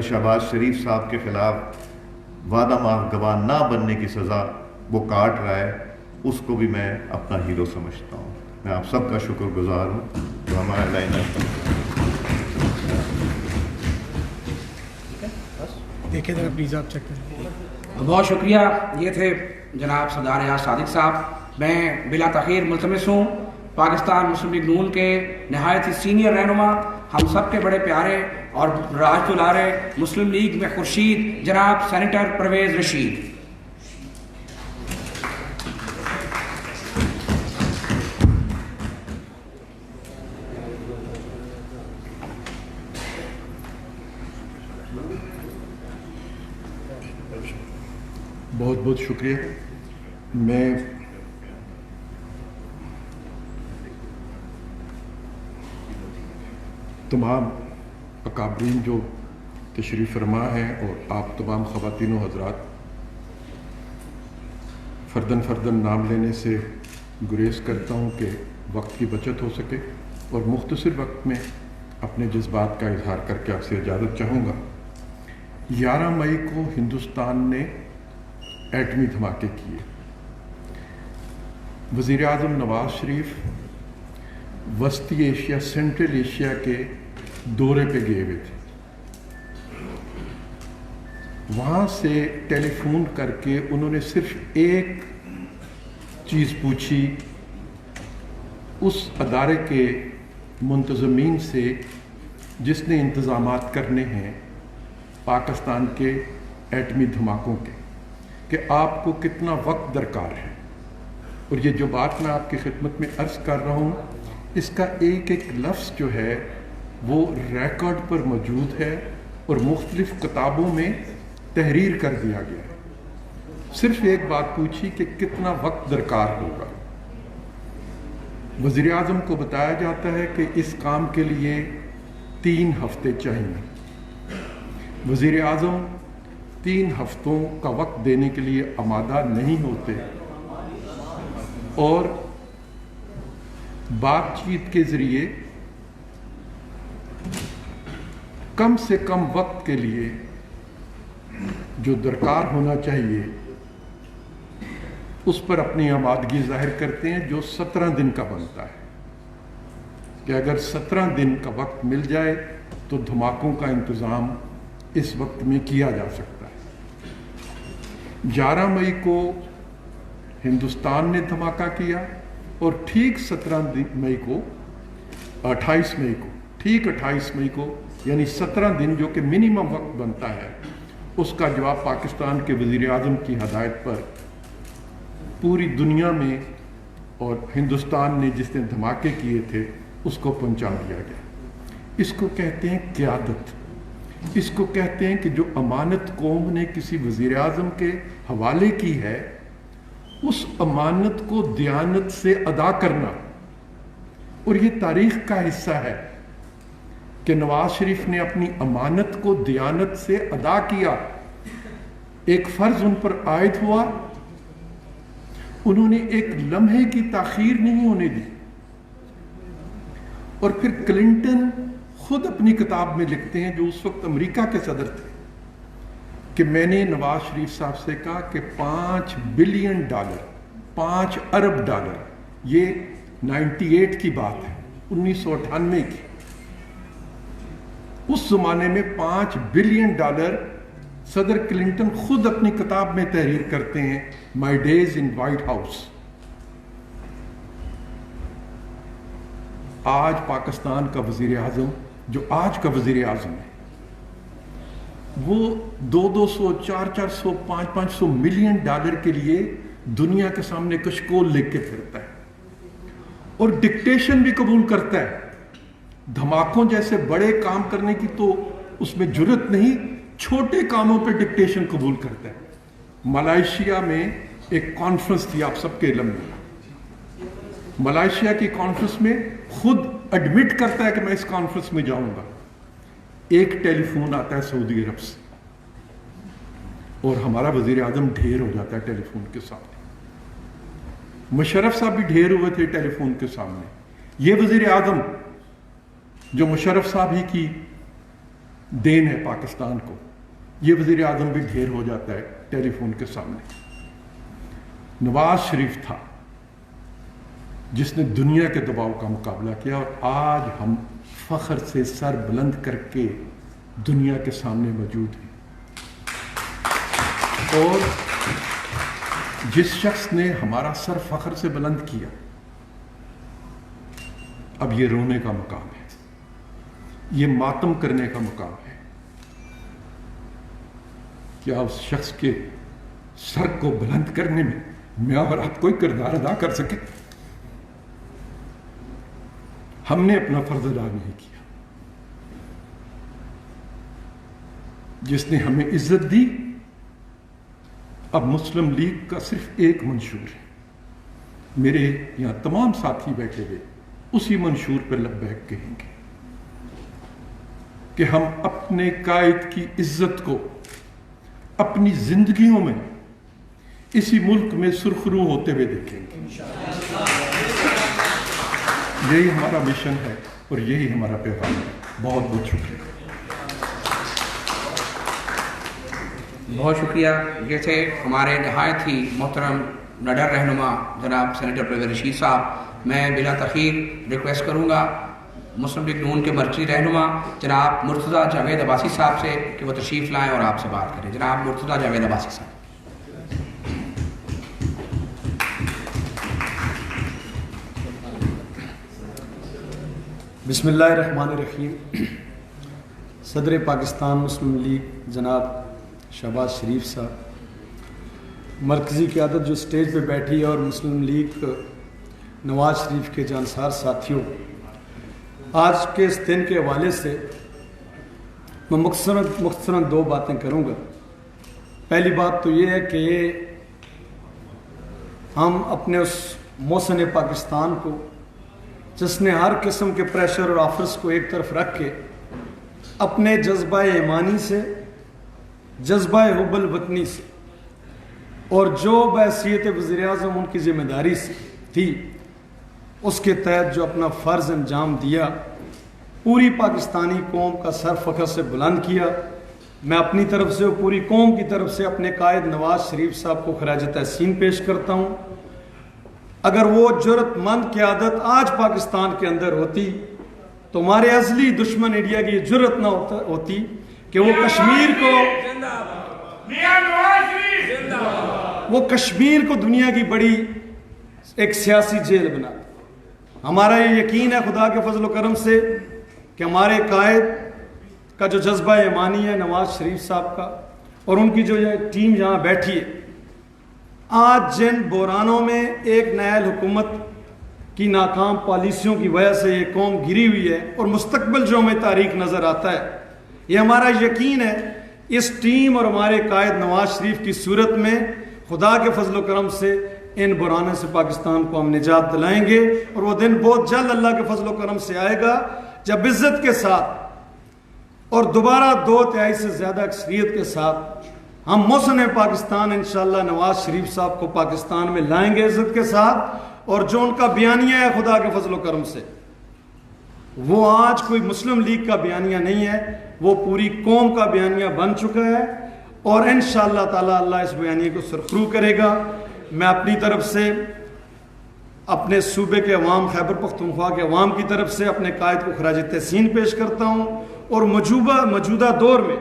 Speaker 5: شہباز شریف صاحب کے خلاف وعدہ معاف گواہ نہ بننے کی سزا وہ کاٹ رہا ہے، اس کو بھی میں اپنا ہیرو سمجھتا ہوں۔ میں آپ سب کا شکر گزار ہوں جو ہمارا لائن
Speaker 6: دیکھیں ذرا پلیز، آپ چیک کریں۔
Speaker 1: بہت شکریہ، یہ تھے جناب سردار ریاض صادق صاحب۔ میں بلا تاخیر ملتمس ہوں پاکستان مسلم لیگ نون کے نہایت ہی سینئر رہنما، ہم سب کے بڑے پیارے اور راج دلارے مسلم لیگ میں خورشید جناب سینیٹر پرویز رشید۔
Speaker 7: بہت بہت شکریہ۔ میں تمام اکابرین جو تشریف فرما ہیں اور آپ تمام خواتین و حضرات، فردن فردن نام لینے سے گریز کرتا ہوں کہ وقت کی بچت ہو سکے، اور مختصر وقت میں اپنے جذبات کا اظہار کر کے آپ سے اجازت چاہوں گا۔ 11 مئی کو ہندوستان نے ایٹمی دھماکے کیے۔ وزیر اعظم نواز شریف وسطی ایشیا، سینٹرل ایشیا کے دورے پہ گئے ہوئے تھے۔ وہاں سے ٹیلی فون کر کے انہوں نے صرف ایک چیز پوچھی اس ادارے کے منتظمین سے جس نے انتظامات کرنے ہیں پاکستان کے ایٹمی دھماکوں کے، کہ آپ کو کتنا وقت درکار ہے۔ اور یہ جو بات میں آپ کی خدمت میں عرض کر رہا ہوں، اس کا ایک ایک لفظ جو ہے وہ ریکارڈ پر موجود ہے اور مختلف کتابوں میں تحریر کر دیا گیا ہے۔ صرف ایک بات پوچھی کہ کتنا وقت درکار ہوگا۔ وزیر اعظم کو بتایا جاتا ہے کہ اس کام کے لیے 3 ہفتے چاہیے۔ وزیر اعظم 3 ہفتوں کا وقت دینے کے لیے آمادہ نہیں ہوتے، اور بات چیت کے ذریعے کم سے کم وقت کے لیے جو درکار ہونا چاہیے اس پر اپنی آمادگی ظاہر کرتے ہیں، جو 17 دن کا بنتا ہے، کہ اگر 17 دن کا وقت مل جائے تو دھماکوں کا انتظام اس وقت میں کیا جا سکتا ہے۔ 11 مئی کو ہندوستان نے دھماکہ کیا، اور ٹھیک 17 مئی کو 28 مئی کو ٹھیک 28 مئی کو یعنی 17 دن جو کہ منیمم وقت بنتا ہے، اس کا جواب پاکستان کے وزیر اعظم کی ہدایت پر پوری دنیا میں اور ہندوستان نے جس نے دھماکے کیے تھے اس کو پہنچا دیا گیا۔ اس کو کہتے ہیں قیادت، اس کو کہتے ہیں کہ جو امانت قوم نے کسی وزیر اعظم کے حوالے کی ہے، اس امانت کو دیانت سے ادا کرنا، اور یہ تاریخ کا حصہ ہے کہ نواز شریف نے اپنی امانت کو دیانت سے ادا کیا، ایک فرض ان پر عائد ہوا، انہوں نے ایک لمحے کی تاخیر نہیں ہونے دی۔ اور پھر کلنٹن خود اپنی کتاب میں لکھتے ہیں، جو اس وقت امریکہ کے صدر تھے، کہ میں نے نواز شریف صاحب سے کہا کہ $5 بلین، 5 ارب ڈالر، یہ 98 کی بات ہے، 1998 کی، اس زمانے میں $5 بلین صدر کلنٹن خود اپنی کتاب میں تحریر کرتے ہیں، مائی ڈیز ان وائٹ ہاؤس۔ آج پاکستان کا وزیر اعظم، جو آج کا وزیر اعظم ہے، وہ 200، 400، 500 ملین ڈالر کے لیے دنیا کے سامنے کشکول لکھ کے پھرتا ہے اور ڈکٹیشن بھی قبول کرتا ہے۔ دھماکوں جیسے بڑے کام کرنے کی تو اس میں جرت نہیں، چھوٹے کاموں پہ ڈکٹیشن قبول کرتا ہے۔ ملائیشیا میں ایک کانفرنس تھی، آپ سب کے علم میں، ملائیشیا کی کانفرنس میں خود ایڈمٹ کرتا ہے کہ میں اس کانفرنس میں جاؤں گا، ایک ٹیلی فون آتا ہے سعودی عرب سے اور ہمارا وزیر اعظم ڈھیر ہو جاتا ہے ٹیلی فون کے سامنے۔ مشرف صاحب بھی ڈھیر ہوئے تھے ٹیلی فون کے سامنے۔ یہ وزیر اعظم جو مشرف صاحب ہی کی دین ہے پاکستان کو، یہ وزیر اعظم بھی ڈھیر ہو جاتا ہے ٹیلی فون کے سامنے۔ نواز شریف تھا جس نے دنیا کے دباؤ کا مقابلہ کیا، اور آج ہم فخر سے سر بلند کر کے دنیا کے سامنے موجود ہیں۔ اور جس شخص نے ہمارا سر فخر سے بلند کیا، اب یہ رونے کا مقام ہے، یہ ماتم کرنے کا مقام ہے۔ کیا اس شخص کے سر کو بلند کرنے میں میں اور آپ کوئی کردار ادا کر سکے؟ ہم نے اپنا فرض ادا نہیں کیا۔ جس نے ہمیں عزت دی، اب مسلم لیگ کا صرف ایک منشور ہے، میرے یہاں تمام ساتھی بیٹھے ہوئے اسی منشور پہ لبیک کہیں گے کہ ہم اپنے قائد کی عزت کو اپنی زندگیوں میں اسی ملک میں سرخرو ہوتے ہوئے دیکھیں گے۔ یہی ہمارا مشن ہے اور یہی ہمارا پیغام ہے۔ بہت بہت شکریہ۔
Speaker 1: بہت شکریہ۔ یہ تھے ہمارے نہایت ہی محترم نڈر رہنما جناب سینیٹر پرویز رشید صاحب۔ میں بلا تاخیر ریکویسٹ کروں گا مسلم لیگ نون کے مرکزی رہنما جناب مرتضیٰ جاوید عباسی صاحب سے کہ وہ تشریف لائیں اور آپ سے بات کریں۔ جناب مرتضیٰ جاوید عباسی صاحب۔
Speaker 8: بسم اللہ الرحمن الرحیم۔ صدر پاکستان مسلم لیگ جناب شہباز شریف صاحب، مرکزی قیادت جو سٹیج پہ بیٹھی ہے، اور مسلم لیگ نواز شریف کے جانسار ساتھیوں، آج کے اس دن کے حوالے سے میں مختصراً دو باتیں کروں گا۔ پہلی بات تو یہ ہے کہ ہم اپنے اس محسن پاکستان کو، جس نے ہر قسم کے پریشر اور آفرز کو ایک طرف رکھ کے اپنے جذبہ ایمانی سے، جذبہ حب الوطنی سے، اور جو بحیثیت وزیر اعظم ان کی ذمہ داری سے تھی، اس کے تحت جو اپنا فرض انجام دیا، پوری پاکستانی قوم کا سر فخر سے بلند کیا، میں اپنی طرف سے اور پوری قوم کی طرف سے اپنے قائد نواز شریف صاحب کو خراج تحسین پیش کرتا ہوں۔ اگر وہ جرت مند قیادت آج پاکستان کے اندر ہوتی تو ہمارے اصلی دشمن انڈیا کی یہ جرت نہ ہوتی کہ وہ کشمیر کو دنیا کی بڑی ایک سیاسی جیل بنا دے۔ ہمارا یہ یقین ہے خدا کے فضل و کرم سے کہ ہمارے قائد کا جو جذبہ ایمانی ہے نواز شریف صاحب کا، اور ان کی جو یہ ٹیم یہاں بیٹھی ہے، آج جن بحرانوں میں ایک نائل حکومت کی ناکام پالیسیوں کی وجہ سے یہ قوم گری ہوئی ہے، اور مستقبل جو ہمیں تاریخ نظر آتا ہے، یہ ہمارا یقین ہے اس ٹیم اور ہمارے قائد نواز شریف کی صورت میں خدا کے فضل و کرم سے ان بحرانوں سے پاکستان کو ہم نجات دلائیں گے، اور وہ دن بہت جلد اللہ کے فضل و کرم سے آئے گا جب عزت کے ساتھ اور دوبارہ 2/3 سے زیادہ اکثریت کے ساتھ ہم محسن پاکستان انشاءاللہ نواز شریف صاحب کو پاکستان میں لائیں گے عزت کے ساتھ، اور جو ان کا بیانیہ ہے خدا کے فضل و کرم سے وہ آج کوئی مسلم لیگ کا بیانیہ نہیں ہے، وہ پوری قوم کا بیانیہ بن چکا ہے، اور انشاءاللہ تعالی اللہ اس بیانیے کو سرخرو کرے گا۔ میں اپنی طرف سے اپنے صوبے کے عوام، خیبر پختونخوا کے عوام کی طرف سے اپنے قائد کو خراج تحسین پیش کرتا ہوں، اور موجودہ دور میں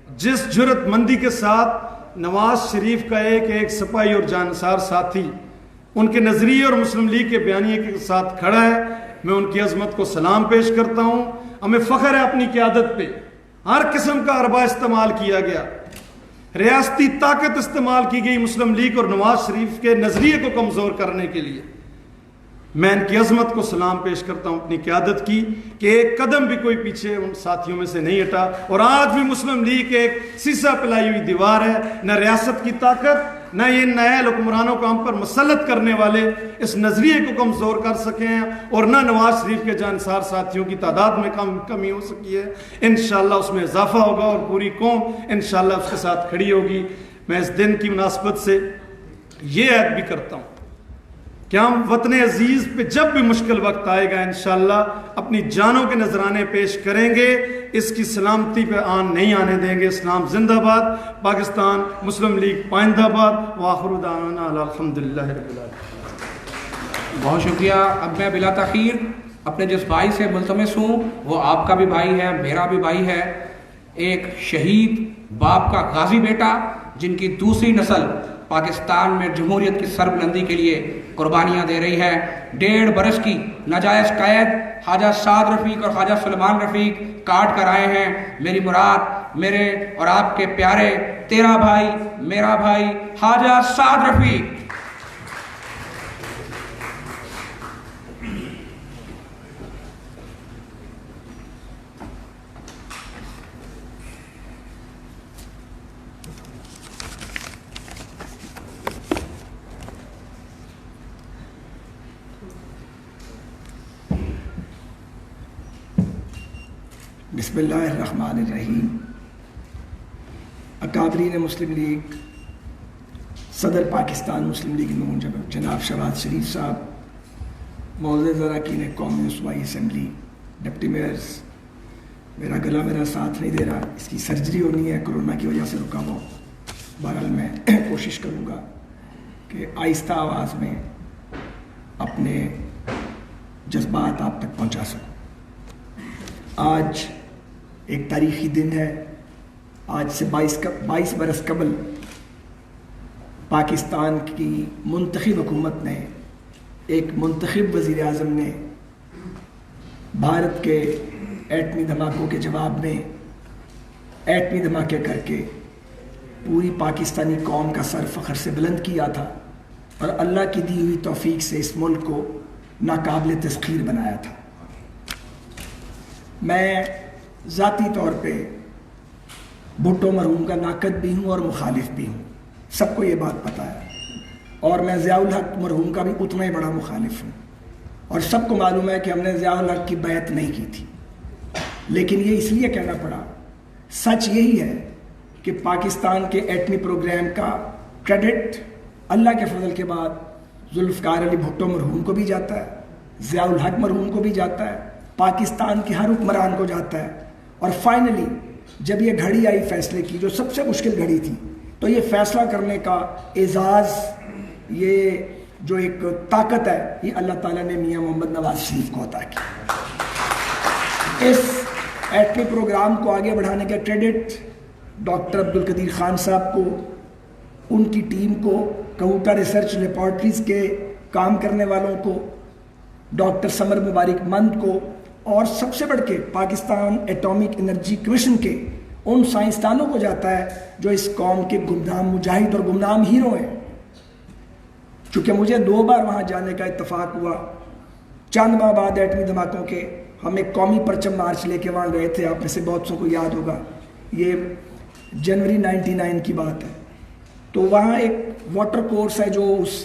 Speaker 8: جس جرت مندی کے ساتھ نواز شریف کا ایک سپاہی اور جانصار ساتھی ان کے نظریے اور مسلم لیگ کے بیانیے کے ساتھ کھڑا ہے، میں ان کی عظمت کو سلام پیش کرتا ہوں۔ ہمیں فخر ہے اپنی قیادت پہ، ہر قسم کا حربہ استعمال کیا گیا، ریاستی طاقت استعمال کی گئی مسلم لیگ اور نواز شریف کے نظریے کو کمزور کرنے کے لیے۔ میں ان کی عظمت کو سلام پیش کرتا ہوں اپنی قیادت کی، کہ ایک قدم بھی کوئی پیچھے ان ساتھیوں میں سے نہیں ہٹا، اور آج بھی مسلم لیگ ایک سیسا پلائی ہوئی دیوار ہے، نہ ریاست کی طاقت نہ یہ نئے حکمرانوں کو ہم پر مسلط کرنے والے اس نظریے کو کمزور کر سکے ہیں، اور نہ نواز شریف کے جانصار ساتھیوں کی تعداد میں کمی ہو سکی ہے۔ انشاءاللہ اس میں اضافہ ہوگا، اور پوری قوم انشاءاللہ اس کے ساتھ کھڑی ہوگی۔ میں اس دن کی مناسبت سے یہ عہد بھی کرتا ہوں کہ ہم وطن عزیز پہ جب بھی مشکل وقت آئے گا انشاءاللہ اپنی جانوں کے نذرانے پیش کریں گے، اس کی سلامتی پہ آن نہیں آنے دیں گے۔ اسلام زندہ باد، پاکستان مسلم لیگ پائندہ باد، وآخر دعوانا الحمدللہ رب العالمین۔
Speaker 1: بہت شکریہ۔ اب میں بلا تاخیر اپنے جس بھائی سے ملتمس ہوں، وہ آپ کا بھی بھائی ہے، میرا بھی بھائی ہے، ایک شہید باپ کا غازی بیٹا جن کی دوسری نسل پاکستان میں جمہوریت کی سربلندی کے لیے قربانیاں دے رہی ہے۔ 1.5 برس کی ناجائز قید خواجہ سعد رفیق اور خواجہ سلیمان رفیق کاٹ کر آئے ہیں۔ میری مراد میرے اور آپ کے پیارے تیرا بھائی، میرا بھائی خواجہ سعد رفیق۔
Speaker 9: بسم اللہ الرحمن الرحیم۔ اکابرین مسلم لیگ، صدر پاکستان مسلم لیگ نون جناب شہباز شریف صاحب، معزز اراکین قومی صوبائی اسمبلی، ڈپٹی میئرز، میرا گلا میرا ساتھ نہیں دے رہا، اس کی سرجری ہونی ہے، کرونا کی وجہ سے رکا ہوا۔ بہرحال میں کوشش کروں گا کہ آہستہ آواز میں اپنے جذبات آپ تک پہنچا سکوں۔ آج ایک تاریخی دن ہے۔ آج سے 22 برس قبل پاکستان کی منتخب حکومت نے، ایک منتخب وزیر اعظم نے بھارت کے ایٹمی دھماکوں کے جواب میں ایٹمی دھماکے کر کے پوری پاکستانی قوم کا سر فخر سے بلند کیا تھا، اور اللہ کی دی ہوئی توفیق سے اس ملک کو ناقابل تسخیر بنایا تھا۔ میں ذاتی طور پہ بھٹو مرحوم کا ناقد بھی ہوں اور مخالف بھی ہوں، سب کو یہ بات پتہ ہے، اور میں ضیاء الحق مرحوم کا بھی اتنا ہی بڑا مخالف ہوں، اور سب کو معلوم ہے کہ ہم نے ضیاء الحق کی بیعت نہیں کی تھی، لیکن یہ اس لیے کہنا پڑا۔ سچ یہی ہے کہ پاکستان کے ایٹمی پروگرام کا کریڈٹ اللہ کے فضل کے بعد ذوالفقار علی بھٹو مرحوم کو بھی جاتا ہے، ضیاء الحق مرحوم کو بھی جاتا ہے، پاکستان کے ہر حکمران کو جاتا ہے۔ اور فائنلی جب یہ گھڑی آئی فیصلے کی، جو سب سے مشکل گھڑی تھی، تو یہ فیصلہ کرنے کا اعزاز، یہ جو ایک طاقت ہے، یہ اللہ تعالیٰ نے میاں محمد نواز شریف کو عطا کی۔ اس ایٹمی پروگرام کو آگے بڑھانے کا کریڈٹ ڈاکٹر عبدالقدیر خان صاحب کو، ان کی ٹیم کو، کہوٹا ریسرچ لیبارٹریز کے کام کرنے والوں کو، ڈاکٹر سمر مبارک مند کو، اور سب سے بڑھ کے پاکستان ایٹامک انرجی کمیشن کے ان سائنسدانوں کو جاتا ہے جو اس قوم کے گمنام مجاہد اور گمنام ہیرو ہیں۔ چونکہ مجھے 2 بار وہاں جانے کا اتفاق ہوا، چند ماہ بعد ایٹمی دھماکوں کے ہم ایک قومی پرچم مارچ لے کے وہاں گئے تھے، آپ میں سے بہت سو کو یاد ہوگا، یہ جنوری 99 کی بات ہے۔ تو وہاں ایک واٹر کورس ہے جو اس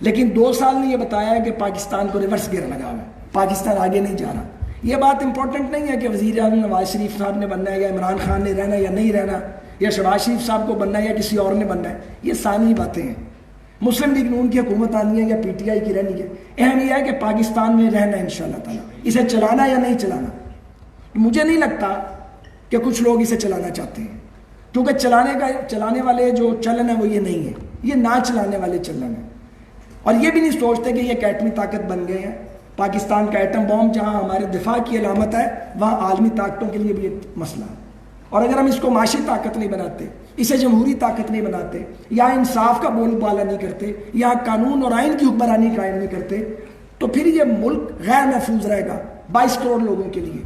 Speaker 9: لیکن 2 سال نے یہ بتایا ہے کہ پاکستان کو ریورس گیئر لگا ہوا ہے، پاکستان آگے نہیں جا رہا. یہ بات امپورٹنٹ نہیں ہے کہ وزیر اعظم نواز شریف صاحب نے بننا ہے یا عمران خان نے رہنا یا نہیں رہنا، یا شہباز شریف صاحب کو بننا ہے یا کسی اور نے بننا ہے. یہ ثانوی باتیں ہیں. مسلم لیگ نون کی حکومت آنی ہے یا پی ٹی آئی کی رہنی ہے. اہم یہ ہے کہ پاکستان میں رہنا ہے انشاءاللہ تعالیٰ. اسے چلانا یا نہیں چلانا، مجھے نہیں لگتا کہ کچھ لوگ اسے چلانا چاہتے ہیں، کیونکہ چلانے والے جو چلن ہے وہ یہ نہیں ہے، یہ نہ چلانے والے چلن ہیں. اور یہ بھی نہیں سوچتے کہ یہ ایک ایٹمی طاقت بن گئے ہیں. پاکستان کا ایٹم بم جہاں ہمارے دفاع کی علامت ہے، وہاں عالمی طاقتوں کے لیے بھی ایک مسئلہ ہے. اور اگر ہم اس کو معاشی طاقت نہیں بناتے، اسے جمہوری طاقت نہیں بناتے، یا انصاف کا بول بالا نہیں کرتے، یا قانون اور آئین کی حکمرانی قائم نہیں کرتے، تو پھر یہ ملک غیر محفوظ رہے گا 22 کروڑ لوگوں کے لیے.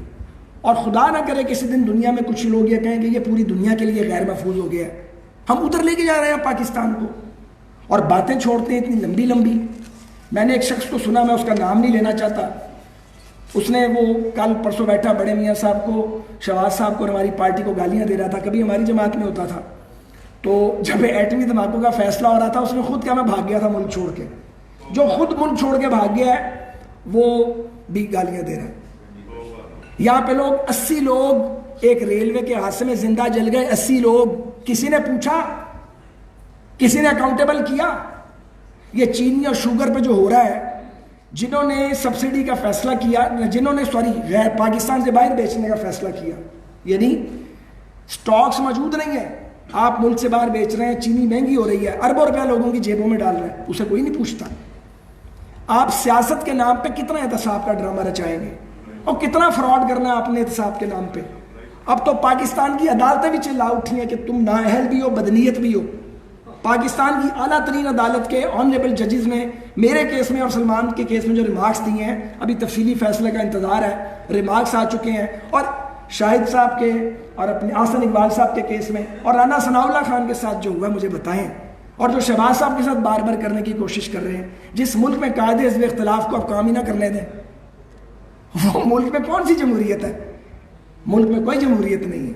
Speaker 9: اور خدا نہ کرے کسی دن دنیا میں کچھ لوگ یہ کہیں کہ یہ پوری دنیا کے لیے غیر محفوظ ہو گیا ہے. ہم ادھر لے کے جا رہے ہیں پاکستان کو، اور باتیں چھوڑتے ہیں اتنی لمبی لمبی. میں نے ایک شخص کو سنا، میں اس کا نام نہیں لینا چاہتا، اس نے وہ کل پرسوں بیٹھا بڑے میاں صاحب کو، شہباز صاحب کو اور ہماری پارٹی کو گالیاں دے رہا تھا. کبھی ہماری جماعت میں ہوتا تھا، تو جب ایٹمی دھماکوں کا فیصلہ ہو رہا تھا اس نے خود کہا میں بھاگ گیا تھا ملک چھوڑ کے. جو خود ملک چھوڑ کے بھاگ گیا ہے وہ بھی گالیاں دے رہا ہے. یہاں پہ لوگ 80 لوگ ایک ریلوے کے حادثے میں زندہ جل گئے. 80 لوگ، کسی نے پوچھا؟ کسی نے اکاؤنٹیبل کیا؟ یہ چینی اور شوگر پہ جو ہو رہا ہے، جنہوں نے سبسڈی کا فیصلہ کیا، جنہوں نے غیر پاکستان سے باہر بیچنے کا فیصلہ کیا، یعنی سٹاکس موجود نہیں ہے، آپ ملک سے باہر بیچ رہے ہیں، چینی مہنگی ہو رہی ہے، اربوں روپیہ لوگوں کی جیبوں میں ڈال رہے ہیں، اسے کوئی نہیں پوچھتا. آپ سیاست کے نام پہ کتنا احتساب کا ڈرامہ رچائیں گے اور کتنا فراڈ کرنا ہے اپنے احتساب کے نام پہ. اب تو پاکستان کی عدالتیں بھی چلا اٹھی ہیں کہ تم نااہل بھی ہو، بدنیت بھی ہو. پاکستان کی اعلیٰ ترین عدالت کے آنریبل ججز نے میرے کیس میں اور سلمان کے کیس میں جو ریمارکس دیے ہیں، ابھی تفصیلی فیصلے کا انتظار ہے، ریمارکس آ چکے ہیں. اور شاہد صاحب کے اور اپنے آسن اقبال صاحب کے کیس میں، اور رانا ثناء اللہ خان کے ساتھ جو ہوا مجھے بتائیں، اور جو شہباز صاحب کے ساتھ بار بار کرنے کی کوشش کر رہے ہیں. جس ملک میں قاعدے حزب اختلاف کو اب کام ہی نہ کرنے دیں، وہ ملک میں کون سی جمہوریت ہے؟ ملک میں کوئی جمہوریت نہیں ہے.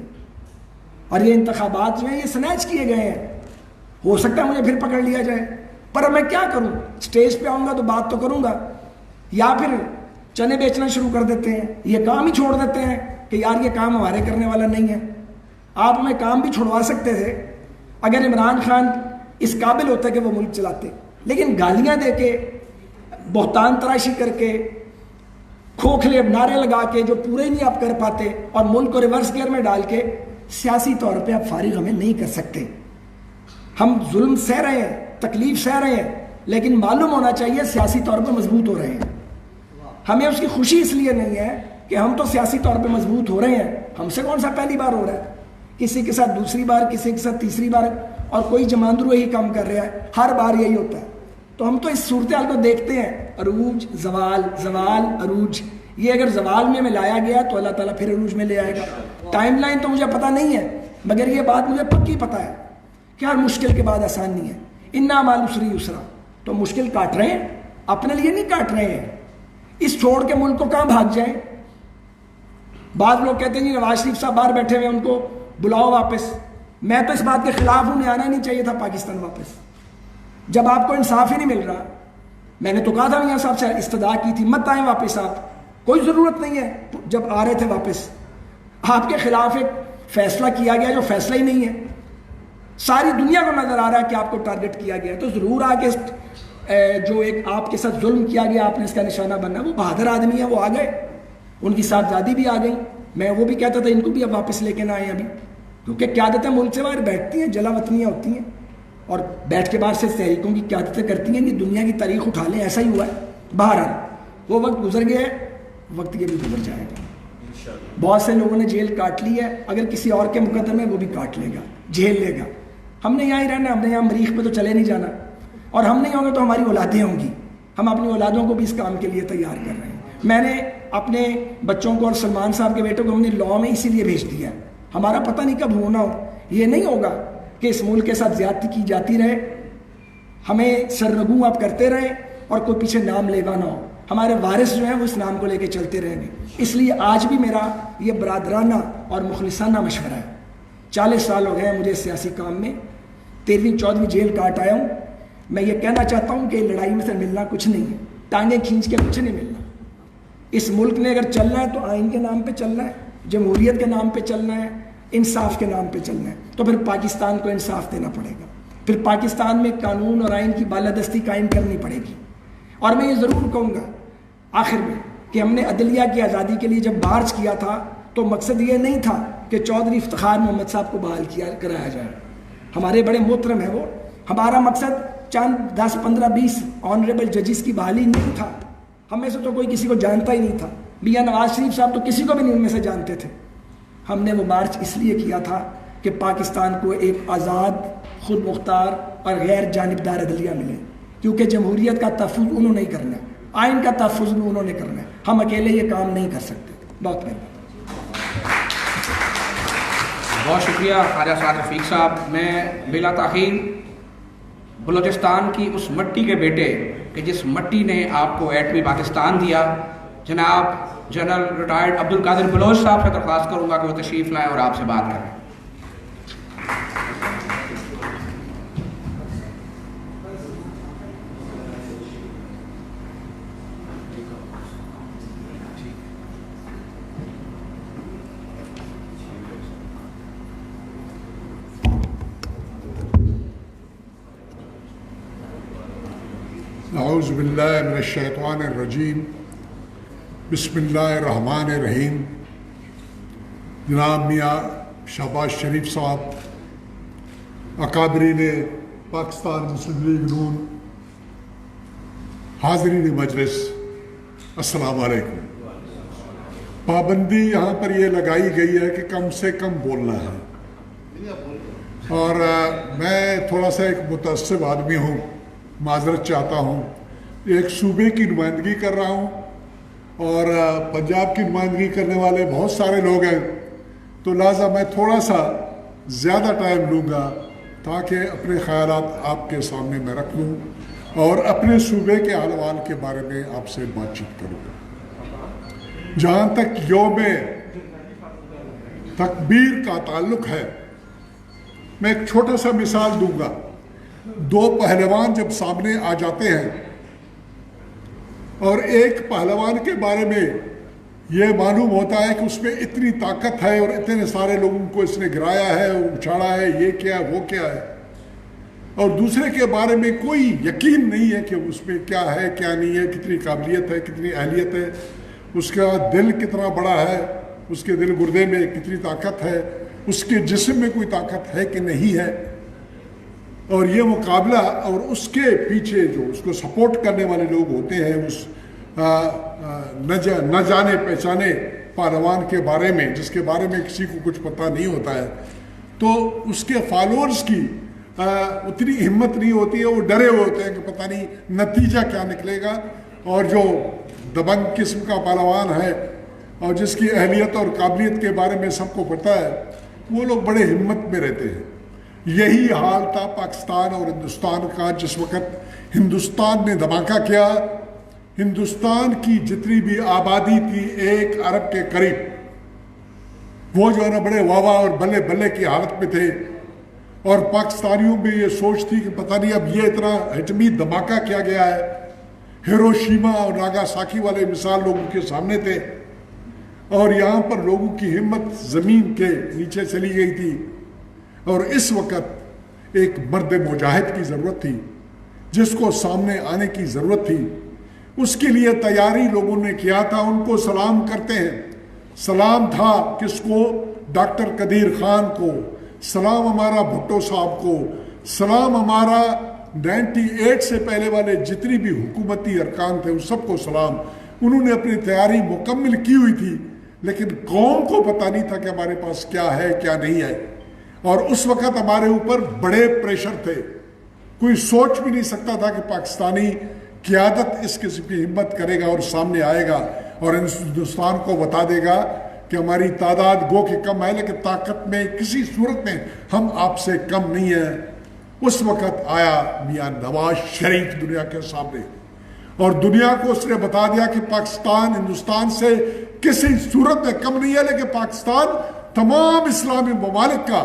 Speaker 9: اور یہ انتخابات جو ہیں یہ سنیچ کیے گئے ہیں. ہو سکتا ہے مجھے پھر پکڑ لیا جائے، پر میں کیا کروں؟ سٹیج پہ آؤں گا تو بات تو کروں گا، یا پھر چنے بیچنا شروع کر دیتے ہیں، یہ کام ہی چھوڑ دیتے ہیں کہ یار یہ کام ہمارے کرنے والا نہیں ہے. آپ ہمیں کام بھی چھوڑوا سکتے تھے اگر عمران خان اس قابل ہوتا کہ وہ ملک چلاتے. لیکن گالیاں دے کے، بہتان تراشی کر کے، کھوکھلے نعرے لگا کے جو پورے نہیں آپ کر پاتے، اور ملک کو ریورس گیئر میں ڈال کے سیاسی طور پہ آپ فارغ ہمیں نہیں کر سکتے. ہم ظلم سہ رہے ہیں، تکلیف سہ رہے ہیں، لیکن معلوم ہونا چاہیے سیاسی طور پہ مضبوط ہو رہے ہیں. ہمیں اس کی خوشی اس لیے نہیں ہے کہ ہم تو سیاسی طور پہ مضبوط ہو رہے ہیں. ہم سے کون سا پہلی بار ہو رہا ہے؟ کسی کے ساتھ دوسری بار، کسی کے ساتھ تیسری بار، اور کوئی جماندرو یہی کام کر رہا ہے، ہر بار یہی ہوتا ہے. تو ہم تو اس صورتحال کو دیکھتے ہیں، عروج، زوال، زوال، عروج. یہ اگر زوال میں لایا گیا تو اللہ تعالیٰ پھر عروج میں لے آئے گا. ٹائم لائن تو مجھے پتہ نہیں ہے، مگر یہ بات مجھے پکی پتہ ہے کہ ہر مشکل کے بعد آسان نہیں ہے. انا مع العسر یسرا. تو مشکل کاٹ رہے ہیں، اپنے لیے نہیں کاٹ رہے ہیں. اس چھوڑ کے ملک کو کہاں بھاگ جائیں؟ بعض لوگ کہتے ہیں جی نواز شریف صاحب باہر بیٹھے ہوئے، ان کو بلاؤ واپس. میں تو اس بات کے خلاف ہوں، آنا نہیں چاہیے تھا پاکستان واپس. جب آپ کو انصاف ہی نہیں مل رہا، میں نے تو کہا تھا میاں صاحب سے، استدعا کی تھی مت آئیں واپس، آپ کوئی ضرورت نہیں ہے. جب آ رہے تھے واپس، آپ کے خلاف ایک فیصلہ کیا گیا جو فیصلہ ہی نہیں ہے. ساری دنیا کو نظر آ رہا ہے کہ آپ کو ٹارگٹ کیا گیا. تو ضرور آ کے جو ایک آپ کے ساتھ ظلم کیا گیا، آپ نے اس کا نشانہ بننا. وہ بہادر آدمی ہیں، وہ آ گئے، ان کی صاحبزادی بھی آ گئی. میں وہ بھی کہتا تھا ان کو بھی اب واپس لے کے نہ آئیں ابھی، کیونکہ قیادتیں ملک سے باہر بیٹھتی ہیں، جلا وطنیاں ہوتی ہیں، اور بیٹھ کے بعد سے تحریکوں کی قیادتیں کرتی ہیں کہ دنیا کی تاریخ اٹھا لیں. ایسا ہی ہوا ہے. بہرحال وہ وقت گزر گیا ہے، وقت یہ بھی گزر جائے گا. بہت سے لوگوں نے جیل کاٹ لی ہے، اگر کسی اور کے مقدمے وہ بھی کاٹ لے گا، جیل لے گا. ہم نے یہاں ہی رہنا، ہم نے یہاں مریخ پہ تو چلے نہیں جانا، اور ہم نہیں ہوں گے تو ہماری اولادیں ہوں گی. ہم اپنی اولادوں کو بھی اس کام کے لیے تیار کر رہے ہیں. میں نے اپنے بچوں کو اور سلمان صاحب کے بیٹوں کو ہم نے لاء میں اسی لیے بھیج دیا ہے. ہمارا پتہ نہیں کب ہونا ہو. یہ نہیں ہوگا کہ اس ملک کے ساتھ زیادتی کی جاتی رہے، ہمیں سرنگوں آپ کرتے رہیں اور کوئی پیچھے نام لیوا نہ ہو. ہمارے وارث جو ہیں وہ اس نام کو لے کے چلتے رہیں گے. اس لیے آج بھی میرا یہ برادرانہ اور مخلصانہ مشورہ ہے. 40 سال ہو گئے ہیں مجھے سیاسی کام میں، 13ویں 14ویں جیل کاٹ آیا ہوں. میں یہ کہنا چاہتا ہوں کہ لڑائی میں سے ملنا کچھ نہیں ہے، ٹانگیں کھینچ کے کچھ نہیں ملنا. اس ملک نے اگر چلنا ہے تو آئین کے نام پہ چلنا ہے، جمہوریت کے نام پہ چلنا ہے، انصاف کے نام پہ چلنا ہے. تو پھر پاکستان کو انصاف دینا پڑے گا، پھر پاکستان میں قانون اور آئین کی بالادستی قائم کرنی پڑے گی. اور میں یہ ضرور کہوں گا آخر میں کہ ہم نے عدلیہ کی آزادی کے لیے جب مارچ کیا تھا تو مقصد یہ نہیں تھا کہ چودھری افتخار محمد صاحب کو بحال کرایا جائے. ہمارے بڑے محترم ہیں وہ. ہمارا مقصد چند 10 15 20 آنریبل ججز کی بحالی نہیں تھا. ہم میں سے تو کوئی کسی کو جانتا ہی نہیں تھا. میاں نواز شریف صاحب تو کسی کو بھی نہیں ان میں سے جانتے تھے. ہم نے وہ مارچ اس لیے کیا تھا کہ پاکستان کو ایک آزاد، خود مختار اور غیر جانبدار عدلیہ ملے، کیونکہ جمہوریت کا تحفظ انہوں نے کرنا ہے، آئین کا تحفظ انہوں نے کرنا ہے. ہم اکیلے یہ کام نہیں کر سکتے. بہت مہربانی.
Speaker 1: بہت شکریہ خواجہ سعد رفیق صاحب. میں بلا تاخیر بلوچستان کی اس مٹی کے بیٹے کہ جس مٹی نے آپ کو ایٹمی پاکستان دیا، جناب جنرل ریٹائرڈ عبد القادر بلوچ صاحب سے درخواست کروں گا کہ وہ تشریف لائیں اور آپ سے بات کریں.
Speaker 10: اعوذ باللہ من الشیطان الرجیم. بسم اللہ الرحمن الرحیم. جناب میاں شہباز شریف صاحب، اکابرین پاکستان مسلم لیگ نون، حاضرین مجلس، السلام علیکم. پابندی یہاں پر یہ لگائی گئی ہے کہ کم سے کم بولنا ہے، اور میں تھوڑا سا ایک متعصب آدمی ہوں، معذرت چاہتا ہوں. ایک صوبے کی نمائندگی کر رہا ہوں اور پنجاب کی نمائندگی کرنے والے بہت سارے لوگ ہیں، تو لہٰذا میں تھوڑا سا زیادہ ٹائم لوں گا تاکہ اپنے خیالات آپ کے سامنے میں رکھ لوں اور اپنے صوبے کے احوال کے بارے میں آپ سے بات چیت کروں گا. جہاں تک یوم تکبیر کا تعلق ہے، میں ایک چھوٹا سا مثال دوں گا. 2 پہلوان جب سامنے آ جاتے ہیں اور ایک پہلوان کے بارے میں یہ معلوم ہوتا ہے کہ اس میں اتنی طاقت ہے اور اتنے سارے لوگوں کو اس نے گرایا ہے، اچھاڑا ہے، یہ کیا ہے، وہ کیا ہے، اور دوسرے کے بارے میں کوئی یقین نہیں ہے کہ اس میں کیا ہے، کیا نہیں ہے، کتنی قابلیت ہے، کتنی اہلیت ہے، اس کا دل کتنا بڑا ہے، اس کے دل گردے میں کتنی طاقت ہے، اس کے جسم میں کوئی طاقت ہے کہ نہیں ہے. اور یہ مقابلہ اور اس کے پیچھے جو اس کو سپورٹ کرنے والے لوگ ہوتے ہیں، اس نہ جانے پہچانے پہلوان کے بارے میں، جس کے بارے میں کسی کو کچھ پتہ نہیں ہوتا ہے، تو اس کے فالوورز کی اتنی ہمت نہیں ہوتی ہے. وہ ڈرے ہوئے ہوتے ہیں کہ پتہ نہیں نتیجہ کیا نکلے گا. اور جو دبنگ قسم کا پہلوان ہے اور جس کی اہلیت اور قابلیت کے بارے میں سب کو پتہ ہے، وہ لوگ بڑے ہمت میں رہتے ہیں. یہی حال تھا پاکستان اور ہندوستان کا. جس وقت ہندوستان نے دھماکہ کیا، ہندوستان کی جتنی بھی آبادی تھی 1 ارب کے قریب، وہ جو ہے نا بڑے واوا اور بلے بلے کی حالت میں تھے، اور پاکستانیوں میں یہ سوچ تھی کہ پتہ نہیں اب یہ اتنا حتمی دھماکہ کیا گیا ہے. ہیروشیما اور ناگاساکی والے مثال لوگوں کے سامنے تھے، اور یہاں پر لوگوں کی ہمت زمین کے نیچے چلی گئی تھی. اور اس وقت ایک مرد مجاہد کی ضرورت تھی، جس کو سامنے آنے کی ضرورت تھی. اس کے لیے تیاری لوگوں نے کیا تھا. ان کو سلام کرتے ہیں. سلام تھا کس کو؟ ڈاکٹر قدیر خان کو. سلام ہمارا بھٹو صاحب کو. سلام ہمارا 98 سے پہلے والے جتنی بھی حکومتی ارکان تھے ان سب کو سلام. انہوں نے اپنی تیاری مکمل کی ہوئی تھی، لیکن قوم کو پتہ نہیں تھا کہ ہمارے پاس کیا ہے کیا نہیں ہے. اور اس وقت ہمارے اوپر بڑے پریشر تھے. کوئی سوچ بھی نہیں سکتا تھا کہ پاکستانی قیادت اس قسم کی ہمت کرے گا اور سامنے آئے گا اور ہندوستان کو بتا دے گا کہ ہماری تعداد گو کہ کم ہے، لیکن طاقت میں کسی صورت میں ہم آپ سے کم نہیں ہیں. اس وقت آیا میاں نواز شریف دنیا کے سامنے، اور دنیا کو اس نے بتا دیا کہ پاکستان ہندوستان سے کسی صورت میں کم نہیں ہے، لیکن پاکستان تمام اسلامی ممالک کا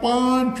Speaker 10: 5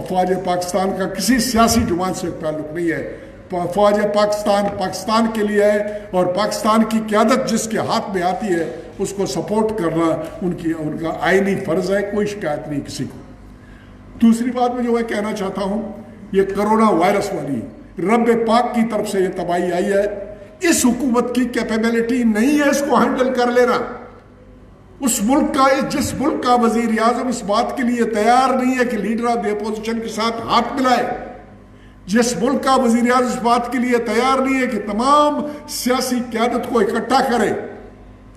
Speaker 10: فوج پاکستان کا کسی سیاسی جماعت سے تعلق نہیں ہے. فوج پاکستان پاکستان کے لیے ہے اور پاکستان کی قیادت جس کے ہاتھ میں آتی ہے اس کو سپورٹ کرنا ان کا آئینی فرض ہے. کوئی شکایت نہیں کسی کو. دوسری بات میں جو میں کہنا چاہتا ہوں، یہ کرونا وائرس والی رب پاک کی طرف سے یہ تباہی آئی ہے. اس حکومت کی کیپیبلٹی نہیں ہے اس کو ہینڈل کر لینا. اس ملک کا جس ملک کا وزیر اعظم اس بات کے لیے تیار نہیں ہے کہ لیڈر آف دی اپوزیشن کے ساتھ ہاتھ ملائے، جس ملک کا وزیر اعظم اس بات کے لیے تیار نہیں ہے کہ تمام سیاسی قیادت کو اکٹھا کرے،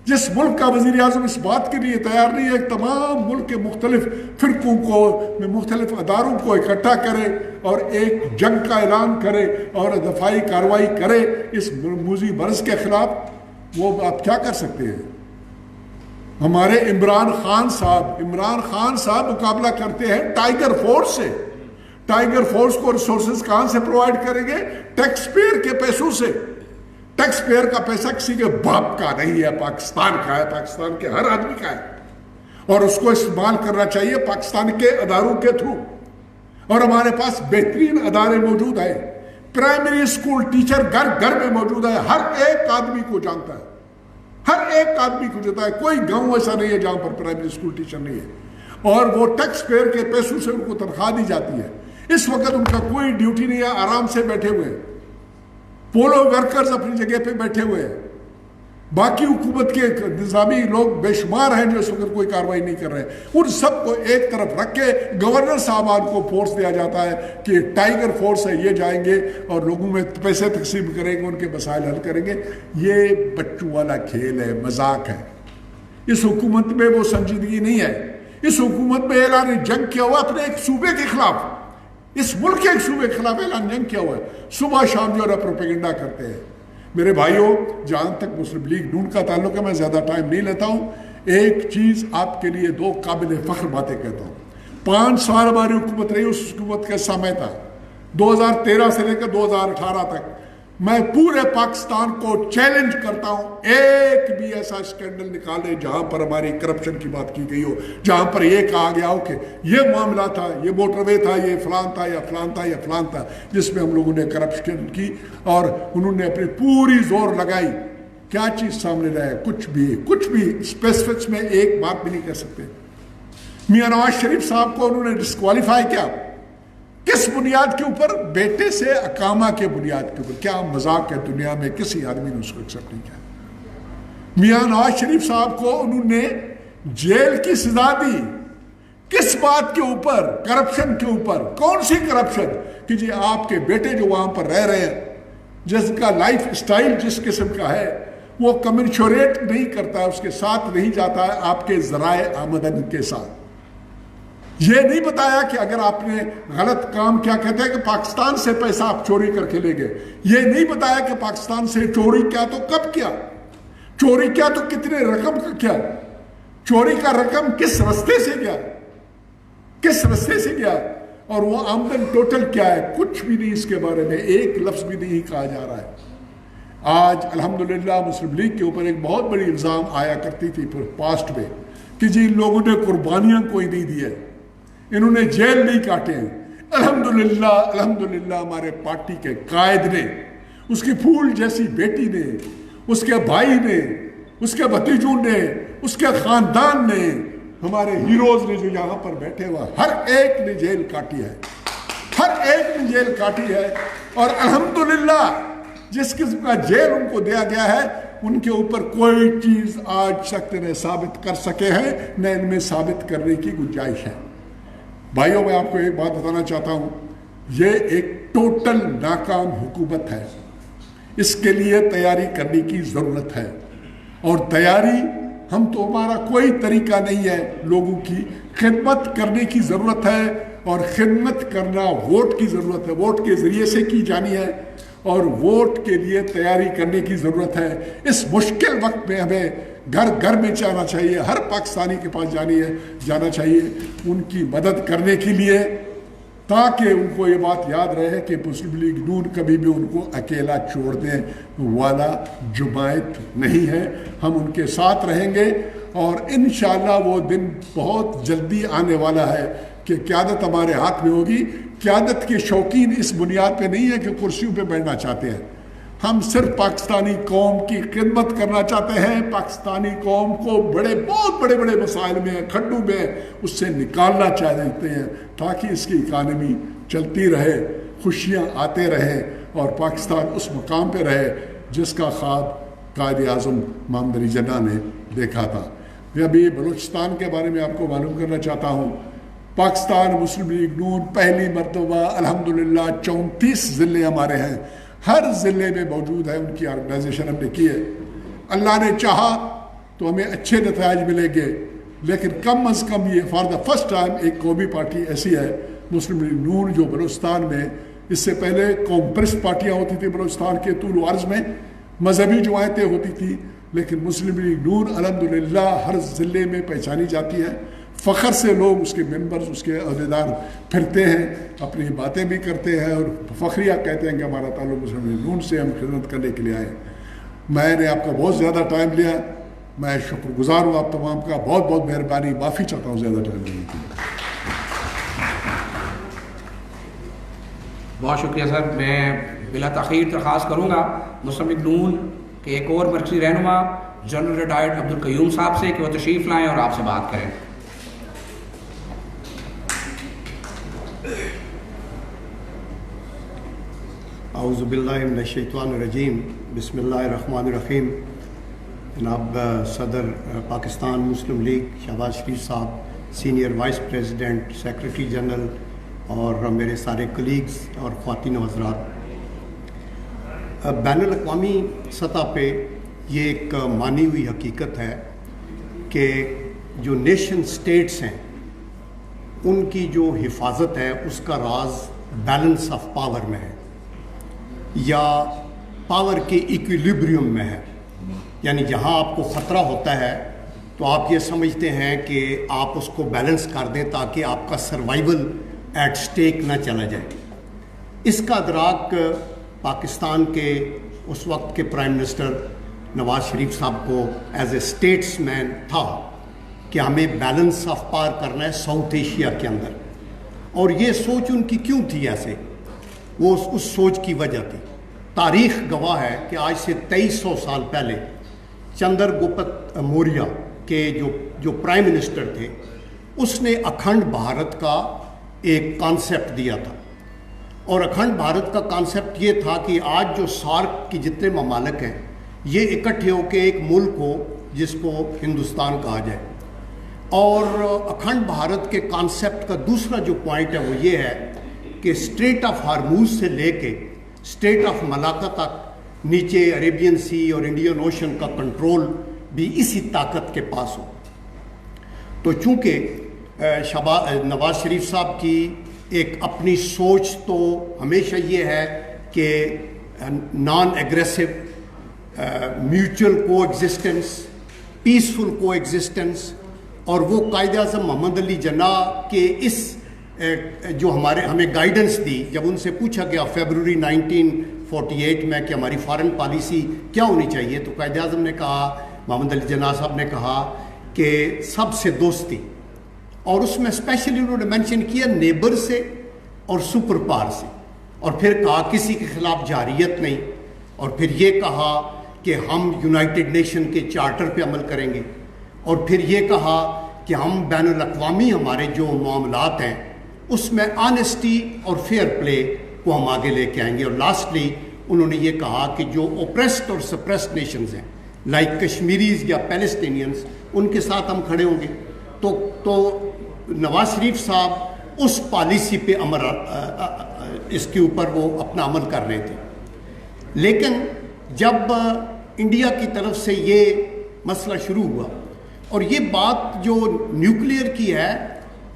Speaker 10: جس ملک کا وزیر اعظم اس بات کے لیے تیار نہیں ہے کہ تمام ملک کے مختلف فرقوں کو مختلف اداروں کو اکٹھا کرے اور ایک جنگ کا اعلان کرے اور دفاعی کارروائی کرے اس موذی مرض کے خلاف، وہ آپ کیا کر سکتے ہیں؟ ہمارے عمران خان صاحب مقابلہ کرتے ہیں ٹائیگر فورس سے. ٹائیگر فورس کو ریسورسز کہاں سے پرووائڈ کریں گے؟ ٹیکس پیئر کے پیسوں سے. ٹیکس پیئر کا پیسہ کسی کے باپ کا نہیں ہے، پاکستان کا ہے، پاکستان کے ہر آدمی کا ہے، اور اس کو استعمال کرنا چاہیے پاکستان کے اداروں کے تھرو. اور ہمارے پاس بہترین ادارے موجود ہیں. پرائمری اسکول ٹیچر گھر گھر میں موجود ہے، ہر ایک آدمی کو جانتا ہے، ہر ایک آدمی کو جانتا ہے. کوئی گاؤں ایسا نہیں ہے جہاں پر پرائمری اسکول ٹیچر نہیں ہے، اور وہ ٹیکس پیئر کے پیسوں سے ان کو تنخواہ دی جاتی ہے. اس وقت ان کا کوئی ڈیوٹی نہیں ہے، آرام سے بیٹھے ہوئے. پولو ورکرز اپنی جگہ پہ بیٹھے ہوئے ہیں. باقی حکومت کے نظامی لوگ بے شمار ہیں جو اس وقت کوئی کارروائی نہیں کر رہے. ان سب کو ایک طرف رکھ کے گورنر صاحبان کو فورس دیا جاتا ہے کہ ٹائیگر فورس ہے، یہ جائیں گے اور لوگوں میں پیسے تقسیم کریں گے، ان کے مسائل حل کریں گے. یہ بچوں والا کھیل ہے، مذاق ہے. اس حکومت میں وہ سنجیدگی نہیں ہے. اس حکومت میں اعلان جنگ کیا ہوا اپنے ایک صوبے کے خلاف، اس ملک کے ایک صوبے کے خلاف اعلان جنگ کیا ہوا ہے. صبح شام جو ہے پروپیگنڈا کرتے ہیں. میرے بھائیوں، جہاں تک مسلم لیگ نون کا تعلق ہے، میں زیادہ ٹائم نہیں لیتا ہوں. ایک چیز آپ کے لیے دو قابل فخر باتیں کہتا ہوں. 5 سال ہماری حکومت رہی. اس حکومت کا سمے تھا 2013 سے لے کر 2018 تک. میں پورے پاکستان کو چیلنج کرتا ہوں، ایک بھی ایسا اسکینڈل نکالے جہاں پر ہماری کرپشن کی بات کی گئی ہو، جہاں پر یہ کہا گیا ہو کہ یہ معاملہ تھا، یہ موٹر وے تھا، یہ فلان تھا یا فلان تھا یا فلان تھا، جس میں ہم لوگوں نے کرپشن کی اور انہوں نے اپنی پوری زور لگائی. کیا چیز سامنے رہا ہے؟ کچھ بھی اسپیسفکس میں ایک بات بھی نہیں کر سکتے. میاں نواز شریف صاحب کو انہوں نے ڈسکوالیفائی کیا. کس بنیاد کے اوپر؟ بیٹے سے اقامہ کے بنیاد کے اوپر. کیا مذاق ہے؟ دنیا میں کسی آدمی نے اس کو ایکسپٹ نہیں کیا. میاں نواز شریف صاحب کو انہوں نے جیل کی سزا دی. کس بات کے اوپر؟ کرپشن کے اوپر. کون سی کرپشن؟ کہ جی آپ کے بیٹے جو وہاں پر رہ رہے ہیں، جس کا لائف سٹائل جس قسم کا ہے، وہ کمنشوریٹ نہیں کرتا ہے، اس کے ساتھ نہیں جاتا ہے آپ کے ذرائع آمدن کے ساتھ. یہ نہیں بتایا کہ اگر آپ نے غلط کام کیا، کہتے ہیں کہ پاکستان سے پیسہ آپ چوری کر کے لے گئے. یہ نہیں بتایا کہ پاکستان سے چوری کیا تو کب کیا، چوری کیا تو کتنے رقم کا کیا، چوری کا رقم کس رستے سے گیا، کس رستے سے گیا، اور وہ آمدن ٹوٹل کیا ہے. کچھ بھی نہیں اس کے بارے میں ایک لفظ بھی نہیں کہا جا رہا ہے. آج الحمدللہ مسلم لیگ کے اوپر ایک بہت بڑی الزام آیا کرتی تھی پاسٹ میں کہ جی ان لوگوں نے قربانیاں کوئی نہیں دی ہے، انہوں نے جیل نہیں کاٹے ہیں. الحمدللہ ہمارے پارٹی کے قائد نے، اس کی پھول جیسی بیٹی نے، اس کے بھائی نے، اس کے بھتیجوں نے، اس کے خاندان نے، ہمارے ہیروز نے جو یہاں پر بیٹھے ہوا، ہر ایک نے جیل کاٹی ہے، ہر ایک نے جیل کاٹی ہے. اور الحمدللہ جس قسم کا جیل ان کو دیا گیا ہے، ان کے اوپر کوئی چیز آج تک نہ ثابت کر سکے ہیں، نہ ان میں ثابت کرنے کی گنجائش ہے. بھائیوں، میں آپ کو ایک بات بتانا چاہتا ہوں، یہ ایک ٹوٹل ناکام حکومت ہے. اس کے لیے تیاری کرنے کی ضرورت ہے، اور تیاری ہم تو ہمارا کوئی طریقہ نہیں ہے. لوگوں کی خدمت کرنے کی ضرورت ہے، اور خدمت کرنا ووٹ کی ضرورت ہے، ووٹ کے ذریعے سے کی جانی ہے، اور ووٹ کے لیے تیاری کرنے کی ضرورت ہے. اس مشکل وقت میں ہمیں گھر گھر میں جانا چاہیے، ہر پاکستانی کے پاس جانا چاہیے ان کی مدد کرنے کے لیے، تاکہ ان کو یہ بات یاد رہے کہ مسلم لیگ نون کبھی بھی ان کو اکیلا چھوڑنے والا جماعت نہیں ہے. ہم ان کے ساتھ رہیں گے، اور انشاءاللہ وہ دن بہت جلدی آنے والا ہے کہ قیادت ہمارے ہاتھ میں ہوگی. قیادت کے شوقین اس بنیاد پہ نہیں ہے کہ کرسیوں پہ بیٹھنا چاہتے ہیں. ہم صرف پاکستانی قوم کی خدمت کرنا چاہتے ہیں. پاکستانی قوم کو بہت بڑے بڑے مسائل میں کھڈوں میں اس سے نکالنا چاہتے ہیں تاکہ اس کی اکانومی چلتی رہے, خوشیاں آتے رہیں اور پاکستان اس مقام پہ رہے جس کا خواب قائد اعظم محمد علی جناح نے دیکھا تھا. میں ابھی بلوچستان کے بارے میں آپ کو معلوم کرنا چاہتا ہوں. پاکستان مسلم لیگ نون پہلی مرتبہ الحمدللہ 34 ضلع ہمارے ہیں, ہر ضلع میں موجود ہے, ان کی آرگنائزیشن ہم نے کی ہے. اللہ نے چاہا تو ہمیں اچھے نتائج ملیں گے, لیکن کم از کم یہ فار دا فرسٹ ٹائم ایک قومی پارٹی ایسی ہے مسلم لیگ نون جو بلوچستان میں, اس سے پہلے قوم پرست پارٹیاں ہوتی تھیں بلوچستان کے طول و عرض میں, مذہبی جماعتیں ہوتی تھیں, لیکن مسلم لیگ نون الحمدللہ ہر ضلع میں پہچانی جاتی ہے. فخر سے لوگ اس کے ممبرز, اس کے عہدیدار پھرتے ہیں, اپنی باتیں بھی کرتے ہیں اور فخریہ کہتے ہیں کہ ہمارا تعلق مسلم لیگ نون سے, ہم خدمت کرنے کے لیے آئے. میں نے آپ کا بہت زیادہ ٹائم لیا, میں شکر گزار ہوں آپ تمام کا, بہت بہت مہربانی, معافی چاہتا ہوں زیادہ ٹائم لینے کے لیے.
Speaker 1: بہت شکریہ سر. میں بلا تاخیر درخواست کروں گا مسلم لیگ نون کے ایک اور مرکزی رہنما جنرل ریٹائرڈ عبدالقیوم صاحب سے کہ وہ تشریف لائیں اور آپ سے بات کریں.
Speaker 11: اعوذ باللہ من الشیطان الرجیم, بسم اللہ الرحمن الرحیم. جناب صدر پاکستان مسلم لیگ شہباز شریف صاحب, senior vice president, secretary general اور میرے سارے کلیگز اور خواتین و حضرات, بین الاقوامی سطح پہ یہ ایک مانی ہوئی حقیقت ہے کہ جو نیشن سٹیٹس ہیں ان کی جو حفاظت ہے اس کا راز بیلنس آف پاور میں ہے یا پاور کے ایکویلیبریم میں ہے. یعنی جہاں آپ کو خطرہ ہوتا ہے تو آپ یہ سمجھتے ہیں کہ آپ اس کو بیلنس کر دیں تاکہ آپ کا سروائیول ایٹ سٹیک نہ چلا جائے. اس کا ادراک پاکستان کے اس وقت کے پرائم منسٹر نواز شریف صاحب کو ایز اے اسٹیٹس مین تھا کہ ہمیں بیلنس آف پاور کرنا ہے ساؤتھ ایشیا کے اندر. اور یہ سوچ ان کی کیوں تھی ایسے, وہ اس سوچ کی وجہ تھی. تاریخ گواہ ہے کہ آج سے 2300 سال پہلے چندر گپت موریہ کے جو پرائم منسٹر تھے, اس نے اکھنڈ بھارت کا ایک کانسیپٹ دیا تھا. اور اکھنڈ بھارت کا کانسیپٹ یہ تھا کہ آج جو سارک کے جتنے ممالک ہیں یہ اکٹھے ہو کے ایک ملک ہو جس کو ہندوستان کہا جائے. اور اکھنڈ بھارت کے کانسیپٹ کا دوسرا جو پوائنٹ ہے وہ یہ ہے کہ اسٹریٹ آف ہارموز سے لے کے اسٹریٹ آف ملاکا تک نیچے عربین سی اور انڈین اوشن کا کنٹرول بھی اسی طاقت کے پاس ہو. تو چونکہ نواز شریف صاحب کی ایک اپنی سوچ تو ہمیشہ یہ ہے کہ نان ایگریسو, میوچل کو ایگزسٹنس, پیسفل کو ایگزسٹنس, اور وہ قائد اعظم محمد علی جناح کے اس جو ہمیں گائیڈنس دی, جب ان سے پوچھا گیا فیبروری 1948 میں کہ ہماری فارن پالیسی کیا ہونی چاہیے, تو قائد اعظم نے کہا, محمد علی جناح صاحب نے کہا کہ سب سے دوستی, اور اس میں اسپیشلی انہوں نے مینشن کیا نیبر سے اور سپر پاور سے, اور پھر کہا کسی کے خلاف جارحیت نہیں, اور پھر یہ کہا کہ ہم یونائٹڈ نیشن کے چارٹر پہ عمل کریں گے, اور پھر یہ کہا کہ ہم بین الاقوامی ہمارے جو معاملات ہیں اس میں آنیسٹی اور فیئر پلے کو ہم آگے لے کے آئیں گے. اور لاسٹلی انہوں نے یہ کہا کہ جو اوپریسڈ اور سپریسڈ نیشنز ہیں لائک کشمیریز یا پیلسٹینینز, ان کے ساتھ ہم کھڑے ہوں گے. تو نواز شریف صاحب اس پالیسی پہ اس کے اوپر وہ اپنا عمل کر رہے تھے. لیکن جب انڈیا کی طرف سے یہ مسئلہ شروع ہوا, اور یہ بات جو نیوکلیئر کی ہے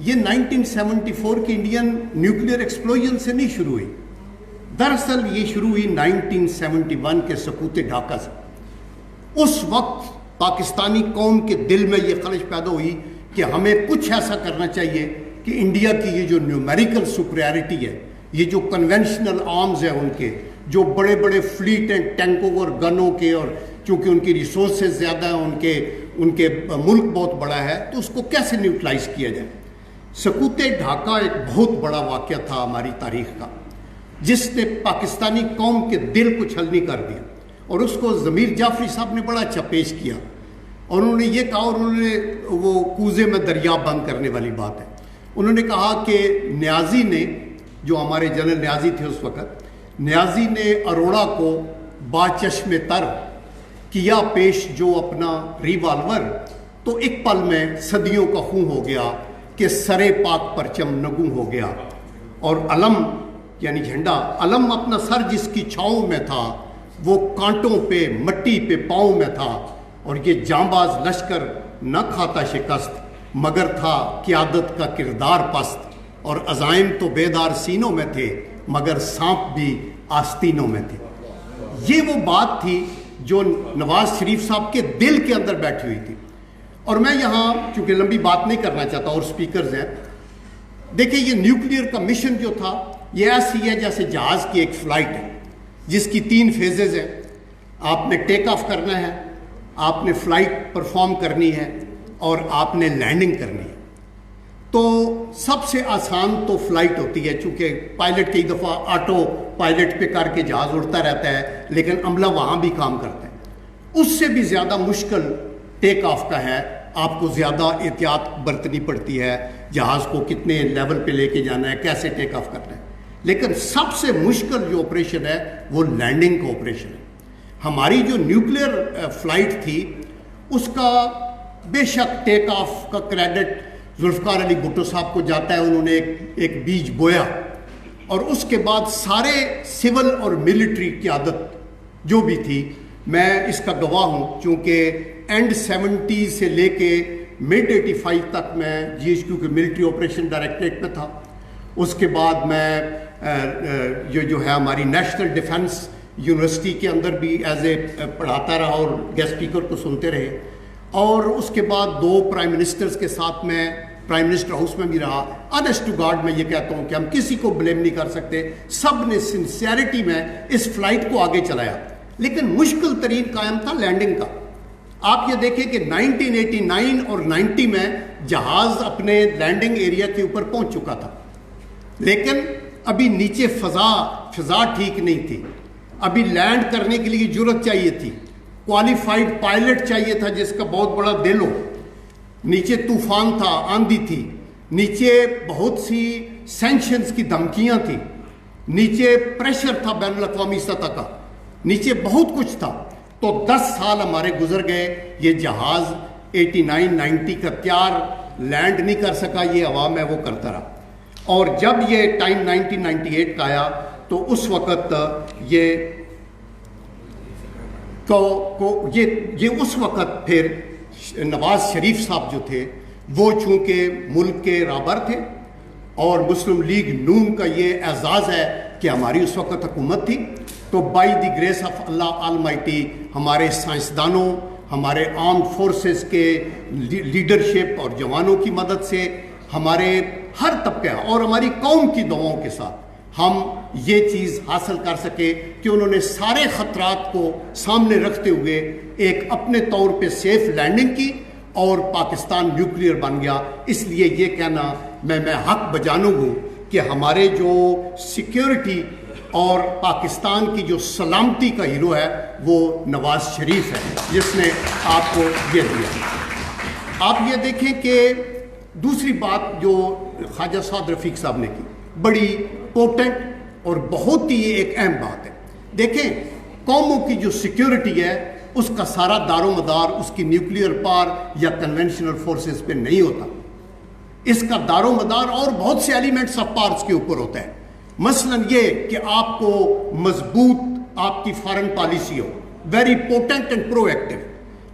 Speaker 11: یہ 1974 کی انڈین نیوکلیئر ایکسپلوژن سے نہیں شروع ہوئی, دراصل یہ شروع ہوئی 1971 کے سقوط ڈھاکہ سے. اس وقت پاکستانی قوم کے دل میں یہ خواہش پیدا ہوئی کہ ہمیں کچھ ایسا کرنا چاہیے کہ انڈیا کی یہ جو نیومیریکل سپریارٹی ہے, یہ جو کنونشنل آرمز ہیں ان کے, جو بڑے بڑے فلیٹ ہیں ٹینکوں اور گنوں کے, اور چونکہ ان کی ریسورسز زیادہ ہیں, ان کے ملک بہت بڑا ہے, تو اس کو کیسے نیوٹرلائز کیا جائے. سقوط ڈھاکہ ایک بہت بڑا واقعہ تھا ہماری تاریخ کا، جس نے پاکستانی قوم کے دل کو چھلنی کر دیا، اور اس کو ضمیر جعفری صاحب نے بڑا اچھا پیش کیا، اور انہوں نے یہ کہا، اور انہوں نے وہ کوزے میں دریا بند کرنے والی بات ہے، انہوں نے کہا کہ نیازی نے، جو ہمارے جنرل نیازی تھے اس وقت، نیازی نے اروڑا کو باچشم تر کیا پیش جو اپنا ریوالور، تو ایک پل میں صدیوں کا خون ہو گیا کہ سرے پاک پرچم نگوں ہو گیا، اور علم یعنی جھنڈا، علم اپنا سر جس کی چھاؤں میں تھا وہ کانٹوں پہ مٹی پہ پاؤں میں تھا، اور یہ جانباز لشکر نہ کھاتا شکست مگر تھا قیادت کا کردار پست، اور عزائم تو بیدار سینوں میں تھے مگر سانپ بھی آستینوں میں تھے۔ یہ وہ بات تھی جو نواز شریف صاحب کے دل کے اندر بیٹھی ہوئی تھی۔ اور میں یہاں چونکہ لمبی بات نہیں کرنا چاہتا اور سپیکرز ہیں، دیکھیں یہ نیوکلیئر کا مشن جو تھا یہ ایسی ہے جیسے جہاز کی ایک فلائٹ ہے جس کی 3 فیزز ہیں، آپ نے ٹیک آف کرنا ہے، آپ نے فلائٹ پرفارم کرنی ہے، اور آپ نے لینڈنگ کرنی ہے۔ تو سب سے آسان تو فلائٹ ہوتی ہے، چونکہ پائلٹ کئی دفعہ آٹو پائلٹ پہ کر کے جہاز اڑتا رہتا ہے لیکن عملہ وہاں بھی کام کرتا ہے۔ اس سے بھی زیادہ مشکل ٹیک آف کا ہے، آپ کو زیادہ احتیاط برتنی پڑتی ہے، جہاز کو کتنے لیول پہ لے کے جانا ہے، کیسے ٹیک آف کرنا ہے۔ لیکن سب سے مشکل جو آپریشن ہے وہ لینڈنگ کا آپریشن ہے۔ ہماری جو نیوکلیئر فلائٹ تھی اس کا بے شک ٹیک آف کا کریڈٹ ذوالفقار علی بھٹو صاحب کو جاتا ہے، انہوں نے ایک بیج بویا، اور اس کے بعد سارے سول اور ملٹری قیادت جو بھی تھی، میں اس کا گواہ ہوں، چونکہ اینڈ 70 سے لے کے مڈ 85 تک میں جی ایچ کیو کے ملٹری آپریشن ڈائریکٹریٹ میں تھا۔ اس کے بعد میں جو ہے ہماری نیشنل ڈیفنس یونیورسٹی کے اندر بھی ایز اے پڑھاتا رہا اور گیسٹ اسپیکر کو سنتے رہے، اور اس کے بعد 2 پرائم منسٹرز کے ساتھ میں پرائم منسٹر ہاؤس میں بھی رہا۔ آنیسٹ ٹو گاڈ میں یہ کہتا ہوں کہ ہم کسی کو بلیم نہیں کر سکتے، سب نے سنسیئرٹی میں اس فلائٹ کو آگے چلایا، لیکن مشکل ترین قائم تھا لینڈنگ کا۔ آپ یہ دیکھیں کہ 1989 اور 90 میں جہاز اپنے لینڈنگ ایریا کے اوپر پہنچ چکا تھا، لیکن ابھی نیچے فضا ٹھیک نہیں تھی، ابھی لینڈ کرنے کے لیے جرت چاہیے تھی، کوالیفائڈ پائلٹ چاہیے تھا جس کا بہت بڑا دل ہو، نیچے طوفان تھا، آندھی تھی، نیچے بہت سی سینکشنز کی دھمکیاں تھیں، نیچے پریشر تھا بین الاقوامی سطح کا، نیچے بہت کچھ تھا۔ تو 10 سال ہمارے گزر گئے، یہ جہاز 89-90 کا تیار لینڈ نہیں کر سکا، یہ ہوا میں وہ کرتا رہا، اور جب یہ ٹائم 1998 کا آیا تو اس وقت یہ اس وقت پھر نواز شریف صاحب جو تھے وہ چونکہ ملک کے رہبر تھے، اور مسلم لیگ نون کا یہ اعزاز ہے کہ ہماری اس وقت حکومت تھی، تو by the grace of Allah Almighty ہمارے سائنسدانوں، ہمارے آرمڈ فورسز کے لیڈرشپ اور جوانوں کی مدد سے، ہمارے ہر طبقہ اور ہماری قوم کی دعاؤں کے ساتھ ہم یہ چیز حاصل کر سکے کہ انہوں نے سارے خطرات کو سامنے رکھتے ہوئے ایک اپنے طور پہ سیف لینڈنگ کی، اور پاکستان نیوکلیئر بن گیا۔ اس لیے یہ کہنا میں حق بجانب ہوں کہ ہمارے جو سیکیورٹی اور پاکستان کی جو سلامتی کا ہیرو ہے وہ نواز شریف ہے، جس نے آپ کو یہ دیا۔ آپ یہ دیکھیں کہ دوسری بات جو خواجہ سعد رفیق صاحب نے کی، بڑی پورٹنٹ اور بہت ہی ایک اہم بات ہے۔ دیکھیں قوموں کی جو سیکیورٹی ہے اس کا سارا دار و مدار اس کی نیوکلیئر پار یا کنونشنل فورسز پہ نہیں ہوتا، اس کا دار و مدار اور بہت سے ایلیمنٹس آف پارٹس کے اوپر ہوتا ہے۔ مثلا یہ کہ آپ کو مضبوط آپ کی فارن پالیسی ہو، very important and proactive,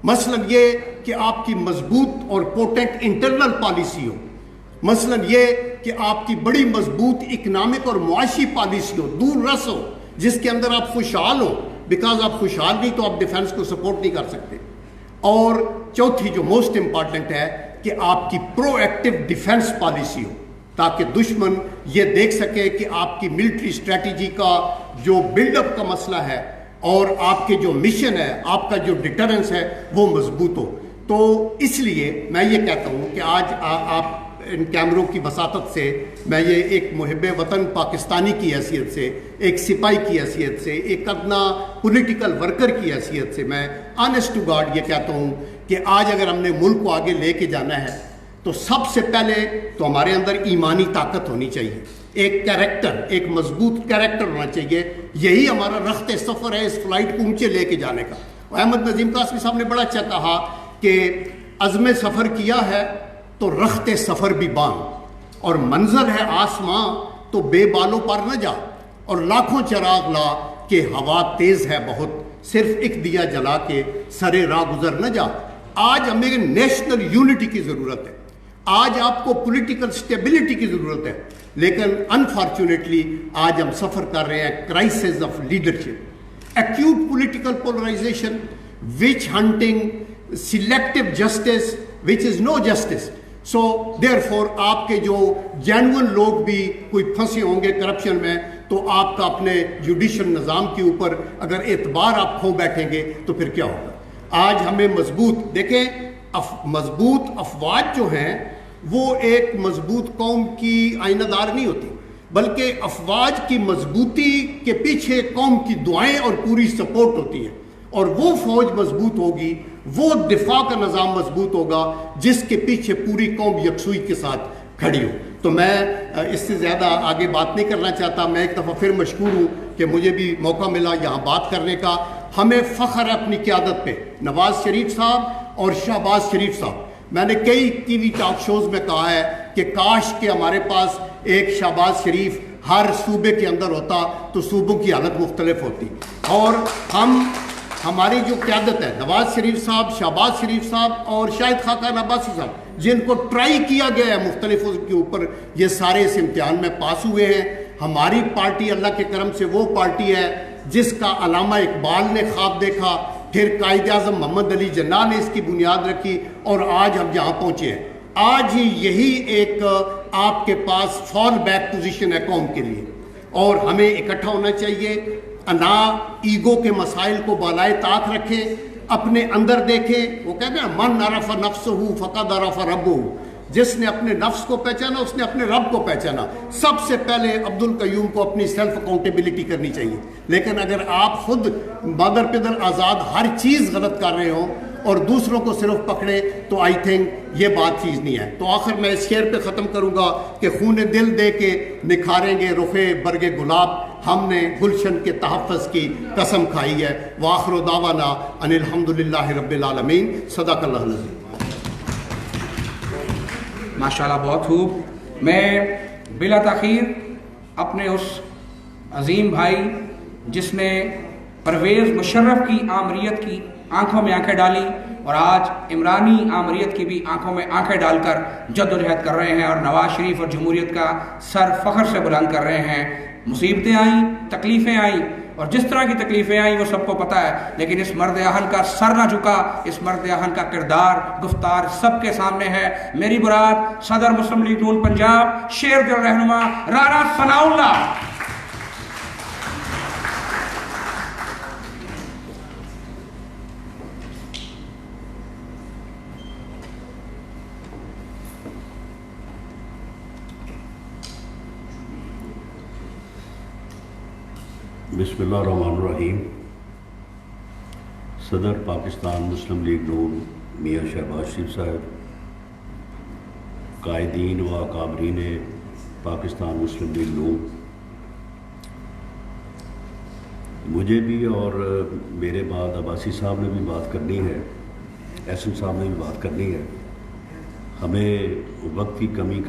Speaker 11: مثلا یہ کہ آپ کی مضبوط اور پورٹنٹ انٹرنل پالیسی ہو، مثلا یہ کہ آپ کی بڑی مضبوط اکنامک اور معاشی پالیسی ہو، دور رس ہو، جس کے اندر آپ خوشحال ہو، بیکاز آپ خوشحال نہیں تو آپ ڈیفنس کو سپورٹ نہیں کر سکتے۔ اور چوتھی جو موسٹ امپارٹنٹ ہے کہ آپ کی پرو ایکٹیو ڈیفنس پالیسی ہو، تاکہ دشمن یہ دیکھ سکے کہ آپ کی ملٹری اسٹریٹجی کا جو بلڈ اپ کا مسئلہ ہے اور آپ کے جو مشن ہے، آپ کا جو ڈیٹرنس ہے وہ مضبوط ہو۔ تو اس لیے میں یہ کہتا ہوں کہ آج آپ ان کیمروں کی وساطت سے میں یہ ایک محب وطن پاکستانی کی حیثیت سے، ایک سپاہی کی حیثیت سے، ایک ادنا پولیٹیکل ورکر کی حیثیت سے میں آنیسٹ ٹو گاڈ یہ کہتا ہوں کہ آج اگر ہم نے ملک کو آگے لے کے جانا ہے تو سب سے پہلے تو ہمارے اندر ایمانی طاقت ہونی چاہیے، ایک کیریکٹر، ایک مضبوط کیریکٹر ہونا چاہیے. یہی ہمارا رخت سفر ہے اس فلائٹ کو اونچے لے کے جانے کا. احمد نظیم قاسمی صاحب نے بڑا اچھا کہا کہ عزم سفر کیا ہے تو رخت سفر بھی باندھ، اور منظر ہے آسماں تو بے بالوں پر نہ جا، اور لاکھوں چراغ لا کہ ہوا تیز ہے بہت، صرف ایک دیا جلا کے سرے راہ گزر نہ جا. آج ہمیں نیشنل یونٹی کی ضرورت ہے، آج آپ کو پولیٹیکل سٹیبلٹی کی ضرورت ہے، لیکن انفارچونیٹلی آج ہم سفر کر رہے ہیں crisis of leadership, acute political polarisation, witch hunting, selective justice which is no justice. So therefore آپ کے جو جینون لوگ بھی کوئی پھنسے ہوں گے کرپشن میں، تو آپ کا اپنے جوڈیشل نظام کے اوپر اگر اعتبار آپ کھو بیٹھیں گے تو پھر کیا ہوگا. آج ہمیں مضبوط دیکھیں، مضبوط افواج جو ہیں وہ ایک مضبوط قوم کی آئینہ دار نہیں ہوتی، بلکہ افواج کی مضبوطی کے پیچھے قوم کی دعائیں اور پوری سپورٹ ہوتی ہے، اور وہ فوج مضبوط ہوگی، وہ دفاع کا نظام مضبوط ہوگا جس کے پیچھے پوری قوم یکسوئی کے ساتھ کھڑی ہو. تو میں اس سے زیادہ آگے بات نہیں کرنا چاہتا. میں ایک دفعہ پھر مشکور ہوں کہ مجھے بھی موقع ملا یہاں بات کرنے کا. ہمیں فخر ہے اپنی قیادت پہ، نواز شریف صاحب اور شہباز شریف صاحب. میں نے کئی ٹی وی ٹاک شوز میں کہا ہے کہ کاش کہ ہمارے پاس ایک شہباز شریف ہر صوبے کے اندر ہوتا تو صوبوں کی حالت مختلف ہوتی. اور ہماری جو قیادت ہے، نواز شریف صاحب، شہباز شریف صاحب اور شاہد خاقان عباسی صاحب، جن کو ٹرائی کیا گیا ہے مختلف کے اوپر، یہ سارے اس امتحان میں پاس ہوئے ہیں. ہماری پارٹی اللہ کے کرم سے وہ پارٹی ہے جس کا علامہ اقبال نے خواب دیکھا، پھر قائد اعظم محمد علی جناح نے اس کی بنیاد رکھی، اور آج ہم جہاں پہنچے ہیں. آج ہی یہی ایک آپ کے پاس فال بیک پوزیشن ہے قوم کے لیے، اور ہمیں اکٹھا ہونا چاہیے. نہ ایگو کے مسائل کو بالائے طاق رکھے، اپنے اندر دیکھے. وہ کہتے ہیں من عرف نفسہ فقد عرف ربہ، جس نے اپنے نفس کو پہچانا اس نے اپنے رب کو پہچانا. سب سے پہلے عبد القیوم کو اپنی سیلف اکاؤنٹیبلٹی کرنی چاہیے. لیکن اگر آپ خود مادر پدر آزاد ہر چیز غلط کر رہے ہوں اور دوسروں کو صرف پکڑے تو آئی تھنک یہ بات چیز نہیں ہے. تو آخر میں اس شعر پہ ختم کروں گا کہ خون دل دے کے نکھاریں گے رخے برگ گلاب، ہم نے گلشن کے تحفظ کی قسم کھائی ہے. وآخر دعوانا ان الحمدللہ رب العالمین. صدق اللہ العظیم.
Speaker 1: ماشاءاللہ بہت خوب. میں بلا تاخیر اپنے اس عظیم بھائی جس نے پرویز مشرف کی آمریت کی آنکھوں میں آنکھیں ڈالی اور آج عمرانی آمریت کی بھی آنکھوں میں آنکھیں ڈال کر جدوجہد کر رہے ہیں اور نواز شریف اور جمہوریت کا سر فخر سے بلند کر رہے ہیں. مصیبتیں آئیں، تکلیفیں آئیں، اور جس طرح کی تکلیفیں آئیں وہ سب کو پتہ ہے، لیکن اس مرد اہل کا سر نہ جھکا. اس مرد اہل کا کردار، گفتار سب کے سامنے ہے. میری برات صدر مسلم لیگ نون پنجاب، شیر دل رہنما رانا ثناء اللہ.
Speaker 12: بسم اللہ الرحمن الرحیم. صدر پاکستان مسلم لیگ نون میاں شہباز شریف صاحب، قائدین و اکابرین پاکستان مسلم لیگ نون، مجھے بھی اور میرے بعد عباسی صاحب نے بھی بات کرنی ہے، احسن صاحب نے بھی بات کرنی ہے. ہمیں وقت کی کمی